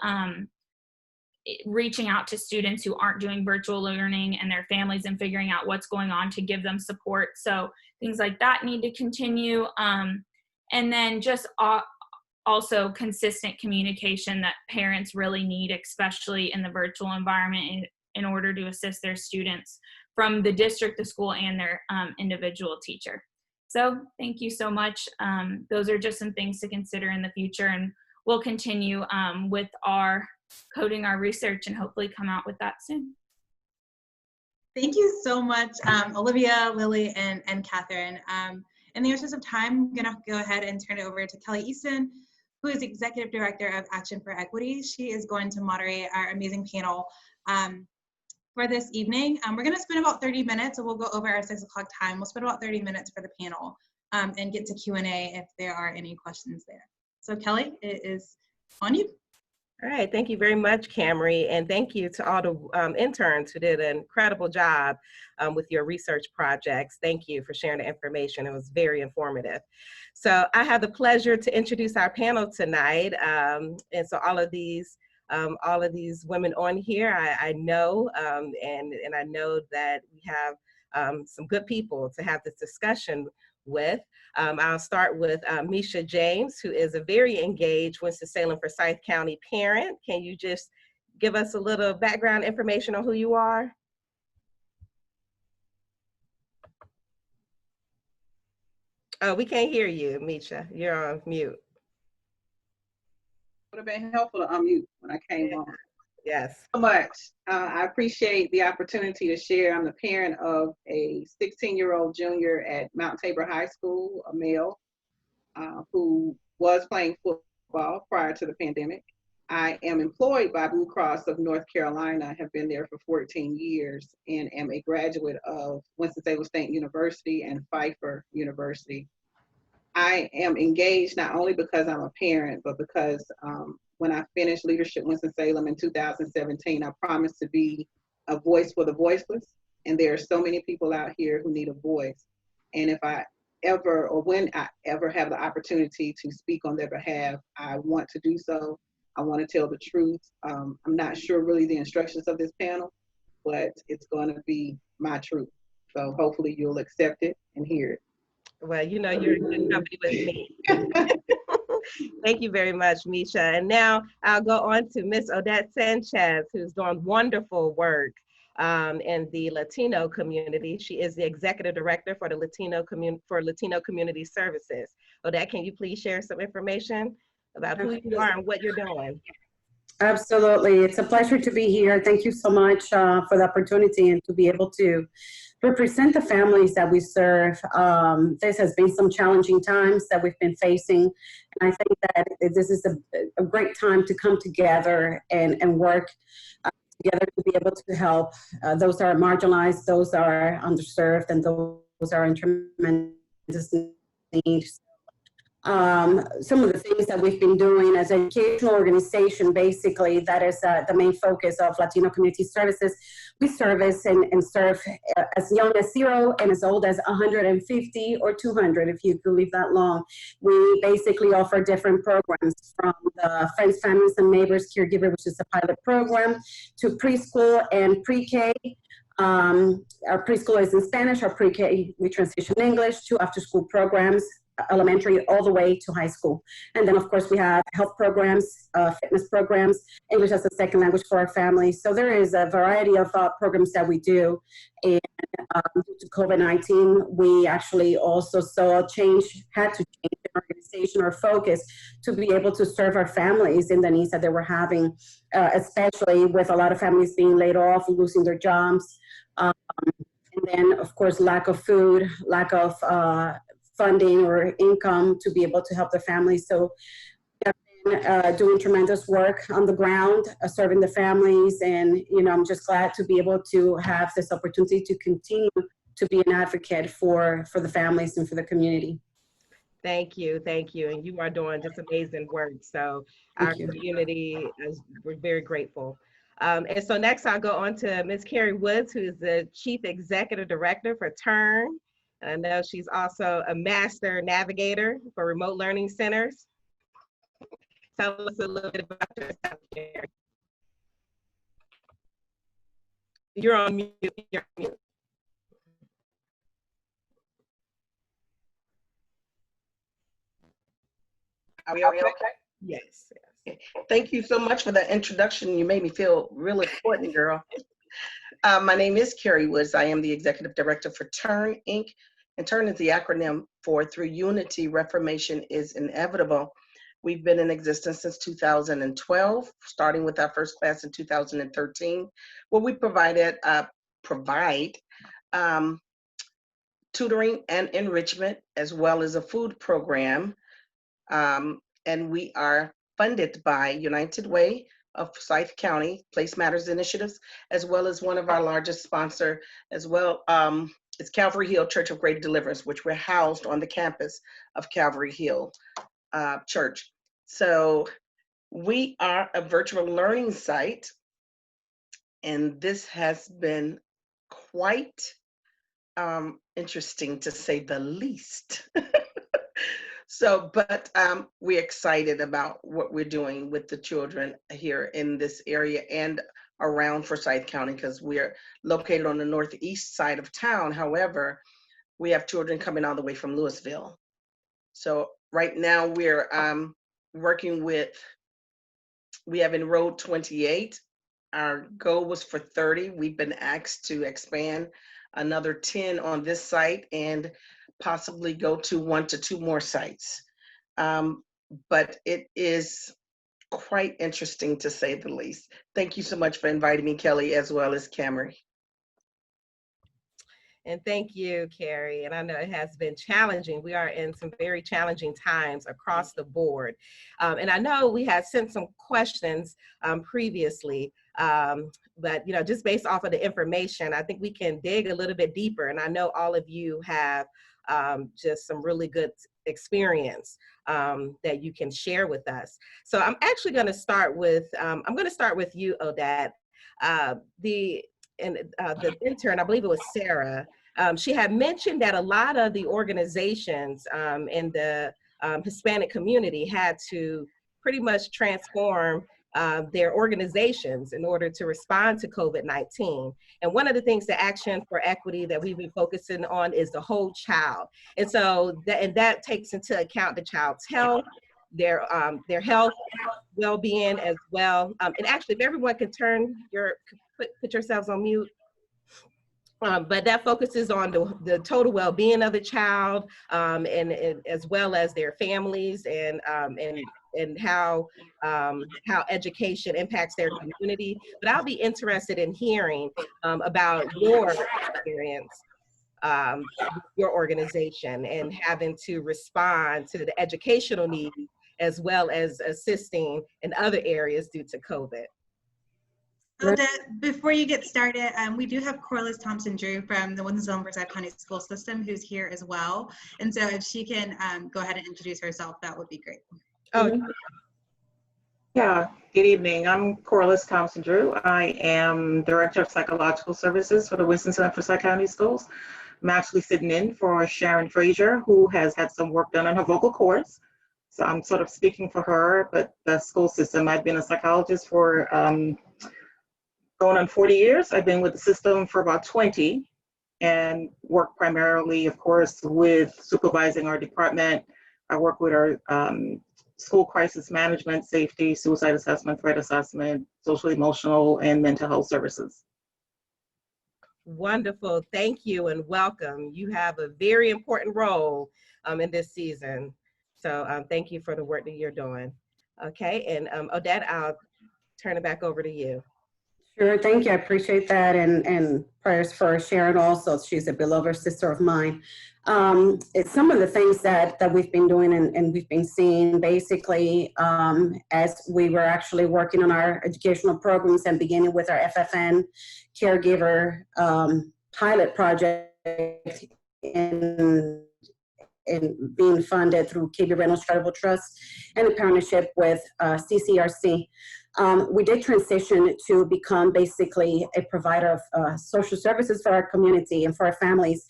reaching out to students who aren't doing virtual learning and their families and figuring out what's going on to give them support. So things like that need to continue. And then just also consistent communication that parents really need, especially in the virtual environment, in order to assist their students from the district, the school, and their individual teacher. So thank you so much. Those are just some things to consider in the future, and we'll continue with our coding our research and hopefully come out with that soon.
Thank you so much, Olivia, Lily, and Catherine. In the interest of time, I'm gonna go ahead and turn it over to Kellie Easton, who is Executive Director of Action for Equity. She is going to moderate our amazing panel for this evening. We're gonna spend about 30 minutes, so we'll go over our 6 o'clock time. We'll spend about 30 minutes for the panel and get to Q&A if there are any questions there. So Kellie, it is on you.
All right, thank you very much, Camry, and thank you to all the interns who did an incredible job with your research projects. Thank you for sharing the information. It was very informative. So I have the pleasure to introduce our panel tonight. And so all of these women on here, I know, and I know that we have some good people to have this discussion with. I'll start with Micha James, who is a very engaged Winston-Salem Forsyth County parent. Can you just give us a little background information on who you are? Oh, we can't hear you, Micha. You're on mute.
Would have been helpful to unmute when I came on.
Yes.
So much. I appreciate the opportunity to share. I'm the parent of a 16-year-old junior at Mount Tabor High School, a male who was playing football prior to the pandemic. I am employed by Blue Cross of North Carolina. I have been there for 14 years and am a graduate of Winston-Salem State University and Pfeiffer University. I am engaged not only because I'm a parent, but because when I finished Leadership Winston-Salem in 2017, I promised to be a voice for the voiceless. And there are so many people out here who need a voice. And if I ever, or when I ever have the opportunity to speak on their behalf, I want to do so. I want to tell the truth. I'm not sure really the instructions of this panel, but it's going to be my truth. So hopefully you'll accept it and hear it.
Well, you know, you're in good company with me. Thank you very much, Micha. And now I'll go on to Miss Odette Sanchez, who's doing wonderful work in the Latino community. She is the Executive Director for the Latino Community Services. Odette, can you please share some information about who you are and what you're doing?
Absolutely. It's a pleasure to be here. Thank you so much for the opportunity and to be able to represent the families that we serve. This has been some challenging times that we've been facing. And I think that this is a great time to come together and work together to be able to help those that are marginalized, those that are underserved, and those that are in tremendous need. Some of the things that we've been doing as an educational organization, basically, that is the main focus of Latino Community Services. We service and serve as young as 0 and as old as 150 or 200, if you could live that long. We basically offer different programs from the Friends, Families, and Neighbors Caregiver, which is a pilot program, to preschool and pre-K. Our preschool is in Spanish, our pre-K we transition English, to after-school programs, elementary all the way to high school. And then of course we have health programs, fitness programs, English as a second language for our families. So there is a variety of programs that we do. And due to COVID-19, we actually also saw had to change our organization, our focus, to be able to serve our families in the needs that they were having, especially with a lot of families being laid off, losing their jobs. And then of course, lack of food, lack of funding or income to be able to help the families. So we have been doing tremendous work on the ground, serving the families. And, you know, I'm just glad to be able to have this opportunity to continue to be an advocate for the families and for the community.
Thank you, thank you. And you are doing just amazing work. So our community, we're very grateful. And so next I'll go on to Ms. Carrie Woods, who is the Chief Executive Director for T.U.R.N. I know she's also a master navigator for remote learning centers. Tell us a little bit about yourself, Carrie. You're on mute. You're on mute.
Are we okay?
Yes.
Thank you so much for that introduction. You made me feel real important, girl. My name is Carrie Woods. I am the Executive Director for T.U.R.N, Inc. And T.U.R.N is the acronym for Through Unity, Reformation is Inevitable. We've been in existence since 2012, starting with our first class in 2013, where we provide tutoring and enrichment, as well as a food program. And we are funded by United Way of Forsyth County, Place Matters Initiatives, as well as one of our largest sponsor as well. It's Calvary Hill Church of Great Deliverance, which we're housed on the campus of Calvary Hill Church. So we are a virtual learning site, and this has been quite interesting to say the least. So, but we're excited about what we're doing with the children here in this area and around Forsyth County, because we're located on the northeast side of town. However, we have children coming all the way from Louisville. So right now we're working with, we have enrolled 28. Our goal was for 30. We've been asked to expand another 10 on this site and possibly go to 1 to 2 more sites. But it is quite interesting to say the least. Thank you so much for inviting me, Kellie, as well as Camry.
And thank you, Carrie. And I know it has been challenging. We are in some very challenging times across the board. And I know we had sent some questions previously, but just based off of the information, I think we can dig a little bit deeper. And I know all of you have just some really good experience that you can share with us. So I'm actually going to start with, you, Odette. The intern, I believe it was Sarah, she had mentioned that a lot of the organizations in the Hispanic community had to pretty much transform their organizations in order to respond to COVID-19. And one of the things, the Action for Equity, that we've been focusing on is the whole child. And so that takes into account the child's health, their health, well-being as well. And actually, if everyone can put yourselves on mute. But that focuses on the total well-being of the child, and as well as their families, and how education impacts their community. But I'll be interested in hearing about your experience, your organization, and having to respond to the educational needs as well as assisting in other areas due to COVID.
Odette, before you get started, we do have Corliss Thompson-Drew from the Winston-Salem Forsyth County School System who's here as well. And so if she can go ahead and introduce herself, that would be great.
Oh,
yeah, good evening. I'm Corliss Thompson-Drew. I am Director of Psychological Services for the Winston-Salem Forsyth County Schools. I'm actually sitting in for Sharon Frazier, who has had some work done on her vocal cords. So I'm sort of speaking for her, but the school system, I've been a psychologist for going on 40 years. I've been with the system for about 20 and work primarily, of course, with supervising our department. I work with our school crisis management, safety, suicide assessment, threat assessment, social, emotional, and mental health services.
Wonderful. Thank you and welcome. You have a very important role in this season. So thank you for the work that you're doing. Okay, and Odette, I'll turn it back over to you.
Sure, thank you. I appreciate that, and prayers for Sharon also. She's a beloved sister of mine. It's some of the things that we've been doing and we've been seeing basically as we were actually working on our educational programs and beginning with our FFN caregiver pilot project and being funded through KB Reynolds Charitable Trust and a partnership with CCRC. We did transition to become basically a provider of social services for our community and for our families.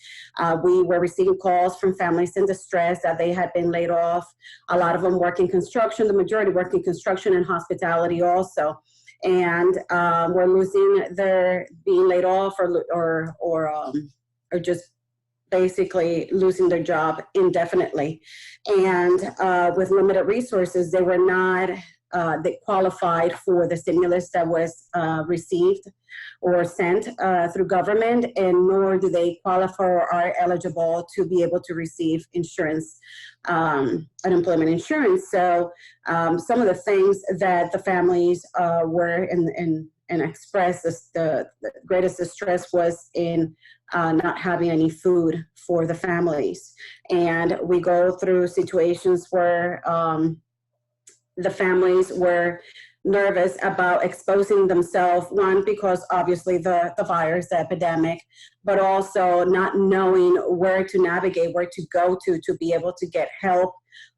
We were receiving calls from families in distress that they had been laid off. A lot of them work in construction, the majority work in construction and hospitality also. and were being laid off or just basically losing their job indefinitely. And with limited resources, they were not they qualified for the stimulus that was received or sent through government, and nor do they qualify or are eligible to be able to receive insurance, unemployment insurance. So some of the things that the families were and expressed the greatest distress was in not having any food for the families. And we go through situations where the families were nervous about exposing themselves, one, because obviously the virus, the epidemic, but also not knowing where to navigate, where to go to be able to get help,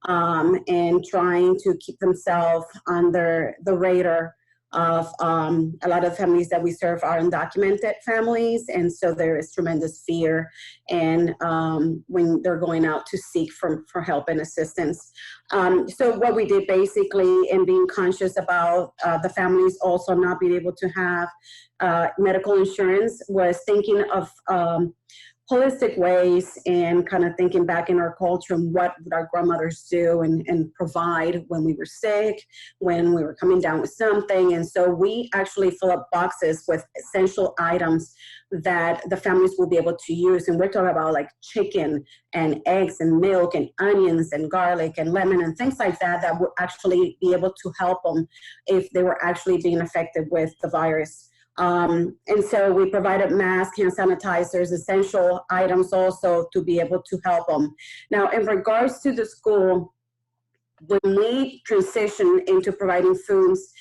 and trying to keep themselves under the radar of a lot of families that we serve are undocumented families, and so there is tremendous fear and when they're going out to seek for help and assistance. So what we did basically, in being conscious about the families also not being able to have medical insurance, was thinking of holistic ways and kind of thinking back in our culture and what would our grandmothers do and provide when we were sick, when we were coming down with something. And so we actually fill up boxes with essential items that the families will be able to use. And we're talking about like chicken and eggs and milk and onions and garlic and lemon and things like that, that would actually be able to help them if they were actually being affected with the virus. And so we provided masks, hand sanitizers, essential items also to be able to help them. Now, in regards to the school, when we transitioned into providing foods,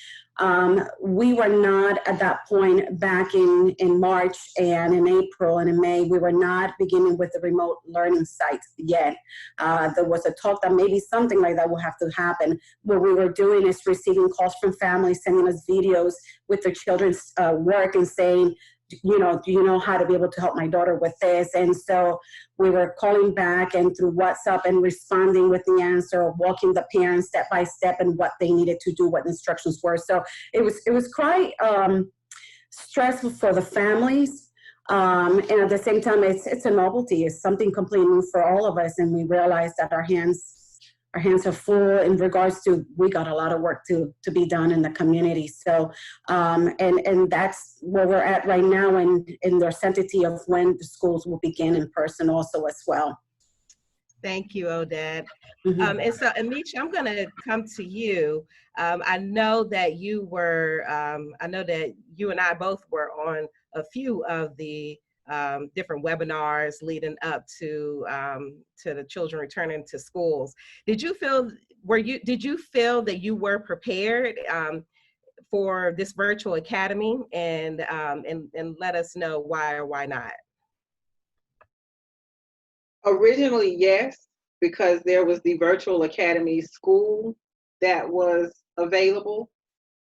we were not at that point back in March and in April and in May, we were not beginning with the remote learning sites yet. There was a talk that maybe something like that will have to happen. What we were doing is receiving calls from families, sending us videos with their children's work and saying, you know, do you know how to be able to help my daughter with this? And so we were calling back and through WhatsApp and responding with the answer, or walking the parents step by step and what they needed to do, what the instructions were. So it was quite stressful for the families. And at the same time, it's a novelty. It's something completely new for all of us. And we realized that our hands are full in regards to, we got a lot of work to be done in the community. So, and that's where we're at right now in the certainty of when the schools will begin in person also as well.
Thank you, Odette.
Mm-hmm.
And so, Micha, I'm going to come to you. I know that you and I both were on a few of the different webinars leading up to the children returning to schools. Did you feel that you were prepared for this virtual academy, and let us know why or why not?
Originally, yes, because there was the virtual academy school that was available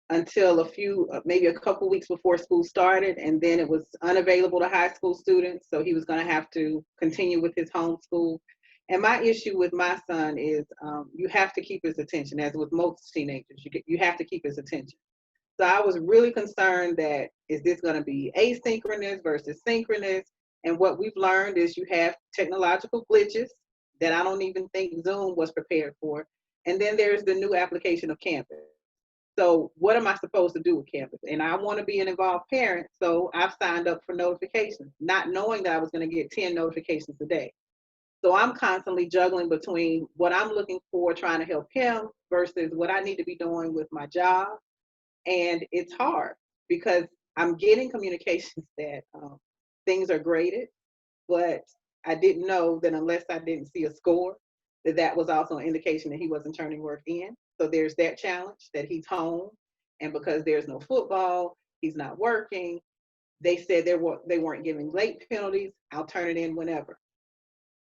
until maybe a couple weeks before school started, and then it was unavailable to high school students, so he was going to have to continue with his homeschool. And my issue with my son is you have to keep his attention, as with most teenagers, you have to keep his attention. So I was really concerned that, is this going to be asynchronous versus synchronous? And what we've learned is you have technological glitches that I don't even think Zoom was prepared for. And then there's the new application of campus. So what am I supposed to do with campus? And I want to be an involved parent, so I've signed up for notifications, not knowing that I was going to get 10 notifications a day. So I'm constantly juggling between what I'm looking for, trying to help him, versus what I need to be doing with my job. And it's hard because I'm getting communications that things are graded, but I didn't know that unless I didn't see a score, that was also an indication that he wasn't turning work in. So there's that challenge that he's home, and because there's no football, he's not working. They said they weren't giving late penalties. I'll turn it in whenever.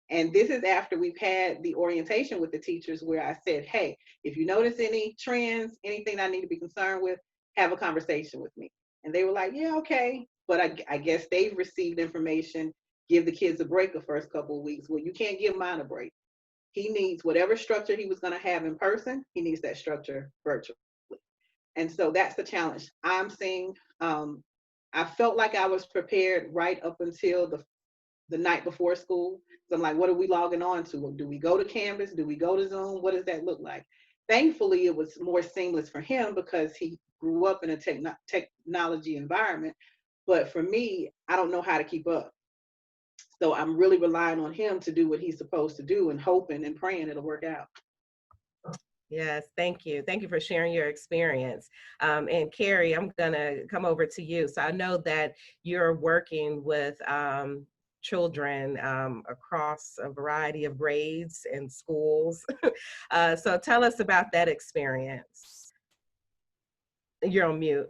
And this is after we've had the orientation with the teachers where I said, hey, if you notice any trends, anything I need to be concerned with, have a conversation with me. And they were like, yeah, okay. But I guess they've received information, give the kids a break the first couple of weeks. Well, you can't give mine a break. He needs whatever structure he was going to have in person, he needs that structure virtually. And so that's the challenge I'm seeing. I felt like I was prepared right up until the night before school. So I'm like, what are we logging on to? Do we go to Canvas? Do we go to Zoom? What does that look like? Thankfully, it was more seamless for him because he grew up in a technology environment. But for me, I don't know how to keep up. So I'm really relying on him to do what he's supposed to do and hoping and praying it'll work out.
Yes, thank you. Thank you for sharing your experience. And Carrie, I'm gonna come over to you. So I know that you're working with children across a variety of grades and schools. So tell us about that experience. You're on mute.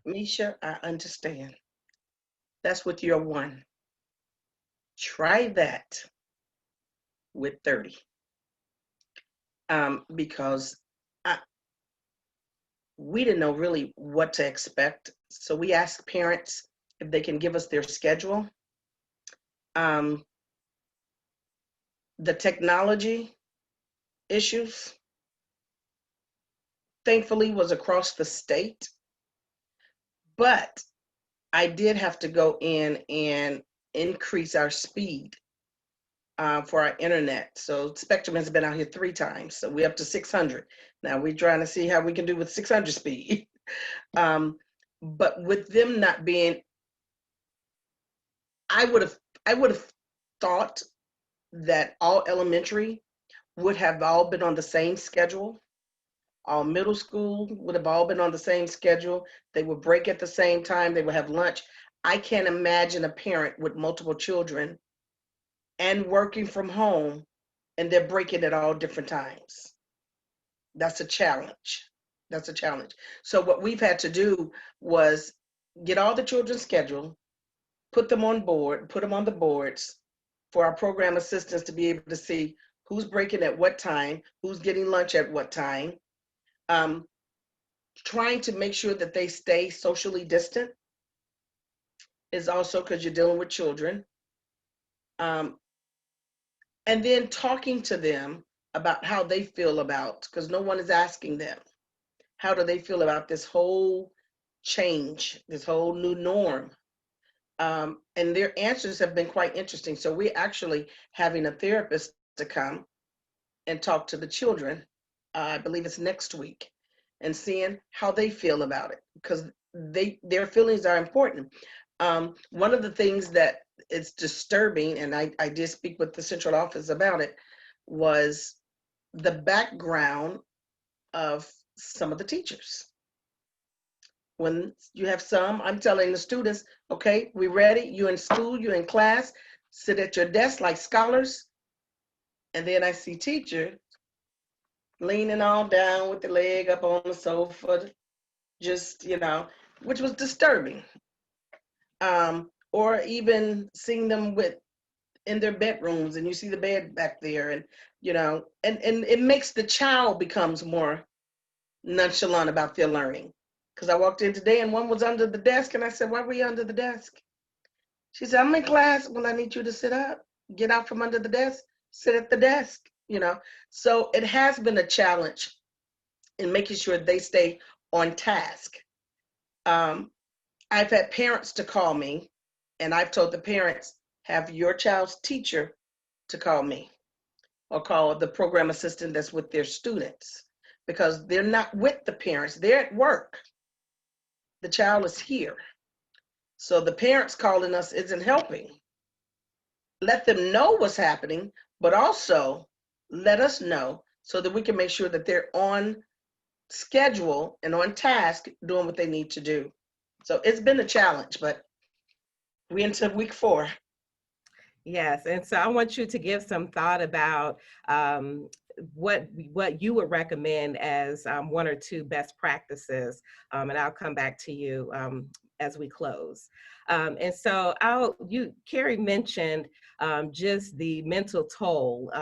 Micha, I understand. That's with your one. Try that with 30. Because we didn't know really what to expect. So we asked parents if they can give us their schedule. The technology issues, thankfully, was across the state. But I did have to go in and increase our speed for our internet. So Spectrum has been out here 3 times. So we're up to 600. Now we're trying to see how we can do with 600 speed. But with them not being, I would have thought that all elementary would have all been on the same schedule. All middle school would have all been on the same schedule. They would break at the same time. They would have lunch. I can't imagine a parent with multiple children and working from home and they're breaking at all different times. That's a challenge. That's a challenge. So what we've had to do was get all the children's schedule, put them on board, put them on the boards for our program assistants to be able to see who's breaking at what time, who's getting lunch at what time, trying to make sure that they stay socially distant is also because you're dealing with children. And then talking to them about how they feel about, because no one is asking them, how do they feel about this whole change, this whole new norm? And their answers have been quite interesting. So we're actually having a therapist to come and talk to the children. I believe it's next week, and seeing how they feel about it, because their feelings are important. One of the things that is disturbing, and I did speak with the central office about it, was the background of some of the teachers. When you have some, I'm telling the students, okay, we ready, you in school, you in class, sit at your desk like scholars. And then I see teacher leaning all down with the leg up on the sofa, just, which was disturbing. Or even seeing them in their bedrooms and you see the bed back there, and and it makes the child becomes more nonchalant about their learning. Because I walked in today and one was under the desk and I said, why were you under the desk? She said, I'm in class. Well, I need you to sit up, get out from under the desk, sit at the desk, So it has been a challenge in making sure they stay on task. I've had parents to call me, and I've told the parents, have your child's teacher to call me or call the program assistant that's with their students, because they're not with the parents, they're at work. The child is here. So the parents calling us isn't helping. Let them know what's happening, but also let us know so that we can make sure that they're on schedule and on task doing what they need to do. So it's been a challenge, but we're into week 4.
Yes, and so I want you to give some thought about what you would recommend as 1 or 2 best practices, and I'll come back to you as we close. And so Carrie mentioned just the mental toll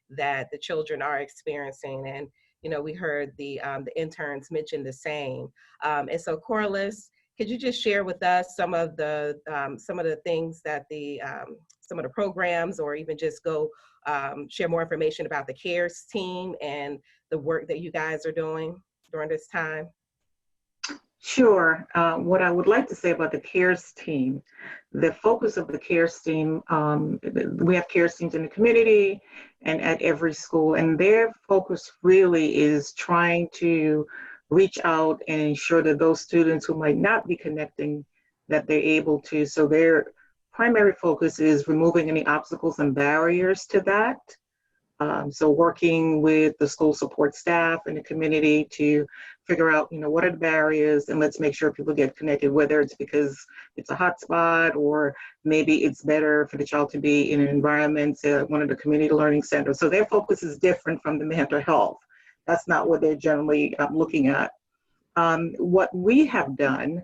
that the children are experiencing, and we heard the interns mention the same. And so Corliss, Could you just share with us some of the things that some of the programs, or even just go share more information about the CARES team and the work that you guys are doing during this time?
Sure. What I would like to say about the CARES team, the focus of the CARES team, we have CARES teams in the community and at every school, and their focus really is trying to reach out and ensure that those students who might not be connecting, that they're able to. So their primary focus is removing any obstacles and barriers to that. So working with the school support staff and the community to figure out, what are the barriers, and let's make sure people get connected, whether it's because it's a hotspot or maybe it's better for the child to be in an environment, one of the community learning centers. So their focus is different from the mental health. That's not what they're generally looking at. What we have done,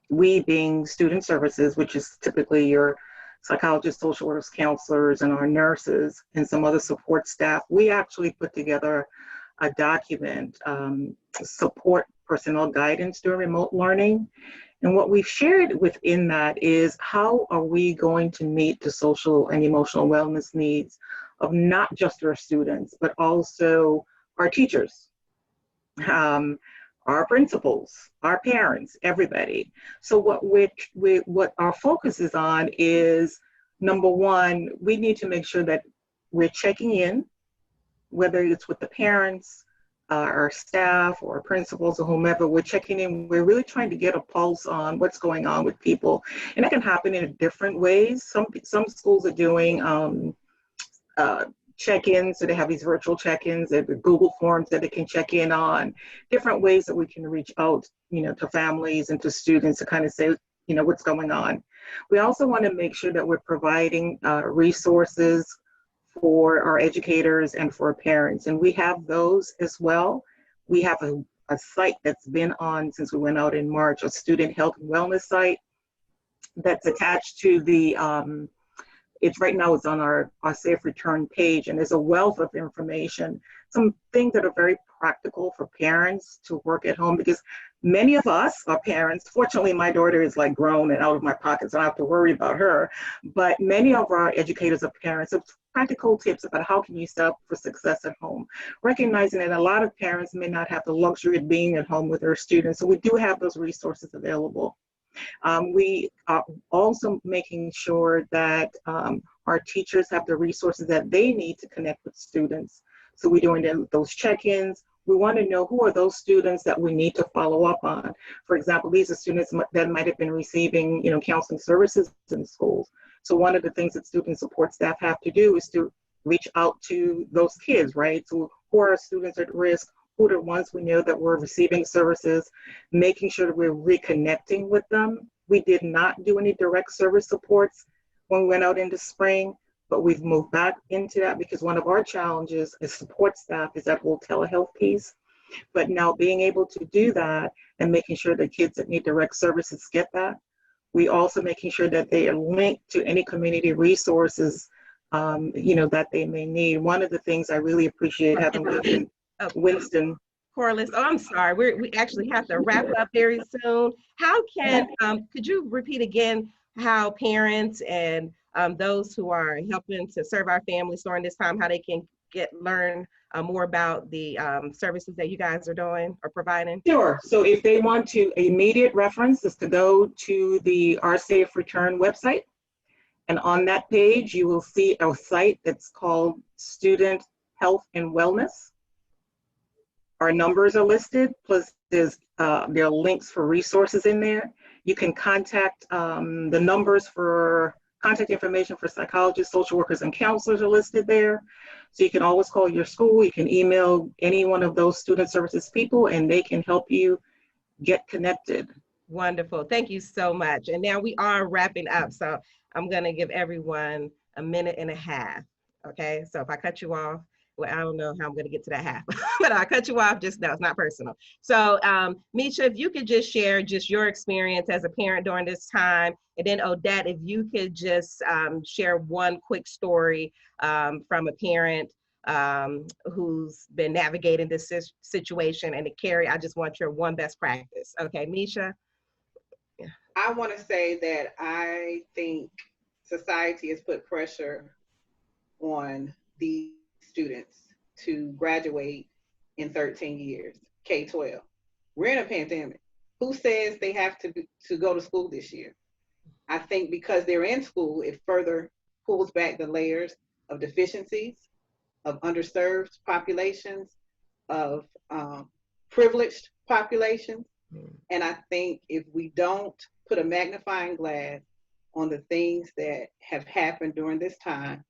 we being student services, which is typically your psychologists, social workers, counselors, and our nurses, and some other support staff, we actually put together a document, support personnel guidance during remote learning. And what we've shared within that is how are we going to meet the social and emotional wellness needs of not just our students, but also our teachers, our principals, our parents, everybody. So what our focus is on is, number one, we need to make sure that we're checking in, whether it's with the parents, our staff, or principals, or whomever, we're checking in. We're really trying to get a pulse on what's going on with people. And that can happen in different ways. Some schools are doing check-ins, so they have these virtual check-ins, the Google forms that they can check in on, different ways that we can reach out, to families and to students to kind of say, what's going on. We also want to make sure that we're providing resources for our educators and for parents, and we have those as well. We have a site that's been on since we went out in March, a student health and wellness site that's attached to the right now it's on our Safe Return page, and there's a wealth of information, some things that are very practical for parents to work at home, because many of us are parents. Fortunately, my daughter is like grown and out of my pocket, so I don't have to worry about her. But many of our educators are parents. So practical tips about how can you set up for success at home, recognizing that a lot of parents may not have the luxury of being at home with their students. So we do have those resources available. We are also making sure that our teachers have the resources that they need to connect with students. So we're doing those check-ins. We want to know who are those students that we need to follow up on. For example, these are students that might have been receiving, counseling services in schools. So one of the things that student support staff have to do is to reach out to those kids, right? So who are students at risk? Who are the ones we know that we're receiving services, making sure that we're reconnecting with them. We did not do any direct service supports when we went out into spring, but we've moved back into that because one of our challenges as support staff is that whole telehealth piece. But now being able to do that and making sure that kids that need direct services get that. We also making sure that they are linked to any community resources, that they may need. One of the things I really appreciate having lived in Winston.
Corliss, I'm sorry, we actually have to wrap up very soon. How can, could you repeat again how parents and those who are helping to serve our families during this time, how they can learn more about the services that you guys are doing or providing?
Sure. So if they want to, immediate reference is to go to our Safe Return website. And on that page, you will see a site that's called Student Health and Wellness. Our numbers are listed, plus there are links for resources in there. You can contact the numbers for contact information for psychologists, social workers, and counselors are listed there. So you can always call your school. You can email any one of those student services people, and they can help you get connected.
Wonderful. Thank you so much. And now we are wrapping up. So I'm going to give everyone a minute and a half. Okay. So if I cut you off, well, I don't know how I'm going to get to that half, but I'll cut you off. Just no, it's not personal. So Micha, if you could just share just your experience as a parent during this time. And then Odette, if you could just share one quick story from a parent who's been navigating this situation. And to Carrie, I just want your one best practice. Okay, Micha?
I want to say that I think society has put pressure on these students to graduate in 13 years, K-12. We're in a pandemic. Who says they have to go to school this year? I think because they're in school, it further pulls back the layers of deficiencies, of underserved populations, of privileged populations. And I think if we don't put a magnifying glass on the things that have happened during this time,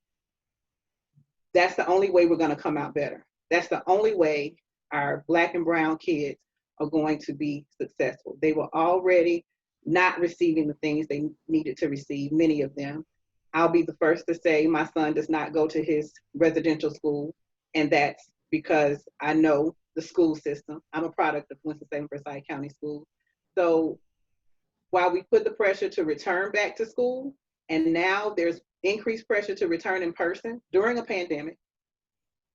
that's the only way we're going to come out better. That's the only way our Black and brown kids are going to be successful. They were already not receiving the things they needed to receive, many of them. I'll be the first to say my son does not go to his residential school, and that's because I know the school system. I'm a product of Winston-Salem Forsyth County Schools. So while we put the pressure to return back to school, and now there's increased pressure to return in person during a pandemic,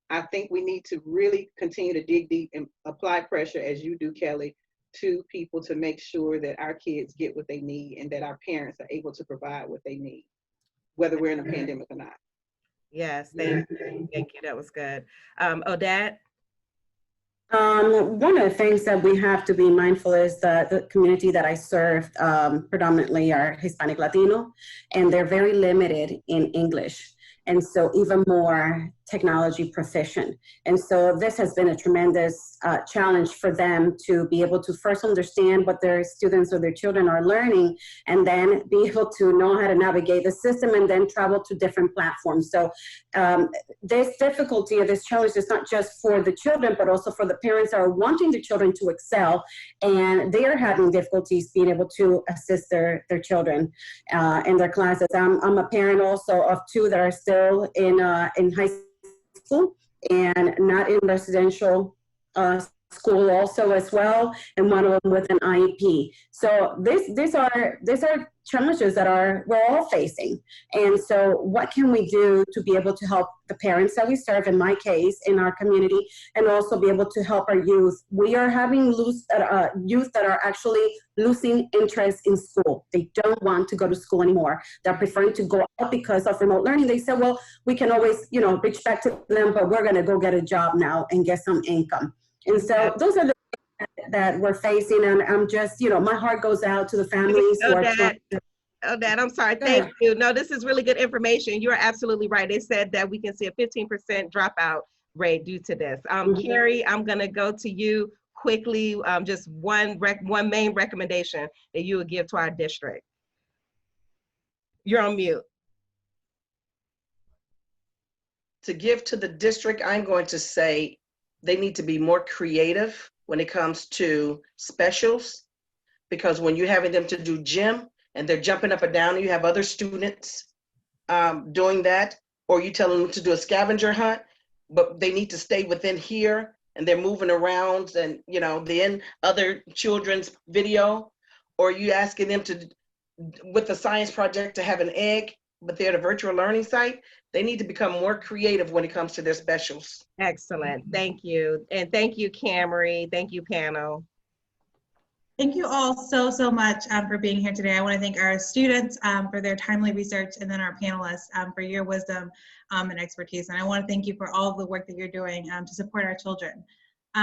I think we need to really continue to dig deep and apply pressure, as you do, Kellie, to people to make sure that our kids get what they need and that our parents are able to provide what they need, whether we're in a pandemic or not.
Yes, thank you. That was good. Odette?
One of the things that we have to be mindful is that the community that I serve predominantly are Hispanic Latino, and they're very limited in English. And so even more technology proficient. And so this has been a tremendous challenge for them to be able to first understand what their students or their children are learning, and then be able to know how to navigate the system and then travel to different platforms. So this difficulty or this challenge is not just for the children, but also for the parents that are wanting the children to excel, and they are having difficulties being able to assist their children in their classes. I'm a parent also of two that are still in high school and not in residential school also as well, and one of them with an IEP. So these are challenges that we're all facing. And so what can we do to be able to help the parents that we serve, in my case, in our community, and also be able to help our youth? We are having youth that are actually losing interest in school. They don't want to go to school anymore. They're preferring to go out because of remote learning. They said, well, we can always, reach back to them, but we're gonna go get a job now and get some income. And so those are the things that we're facing, and I'm just, my heart goes out to the families who are trying to.
Odette, I'm sorry. Thank you. No, this is really good information. You're absolutely right. They said that we can see a 15% dropout rate due to this. Carrie, I'm going to go to you quickly. Just one main recommendation that you would give to our district. You're on mute.
To give to the district, I'm going to say they need to be more creative when it comes to specials, because when you're having them to do gym and they're jumping up and down and you have other students doing that, or you tell them to do a scavenger hunt, but they need to stay within here and they're moving around and, then other children's video, or you asking them to, with the science project, to have an egg, but they're at a virtual learning site. They need to become more creative when it comes to their specials.
Excellent. Thank you. And thank you, Camry. Thank you, panel.
Thank you all so much for being here today. I want to thank our students for their timely research, and then our panelists for your wisdom and expertise. And I want to thank you for all of the work that you're doing to support our children.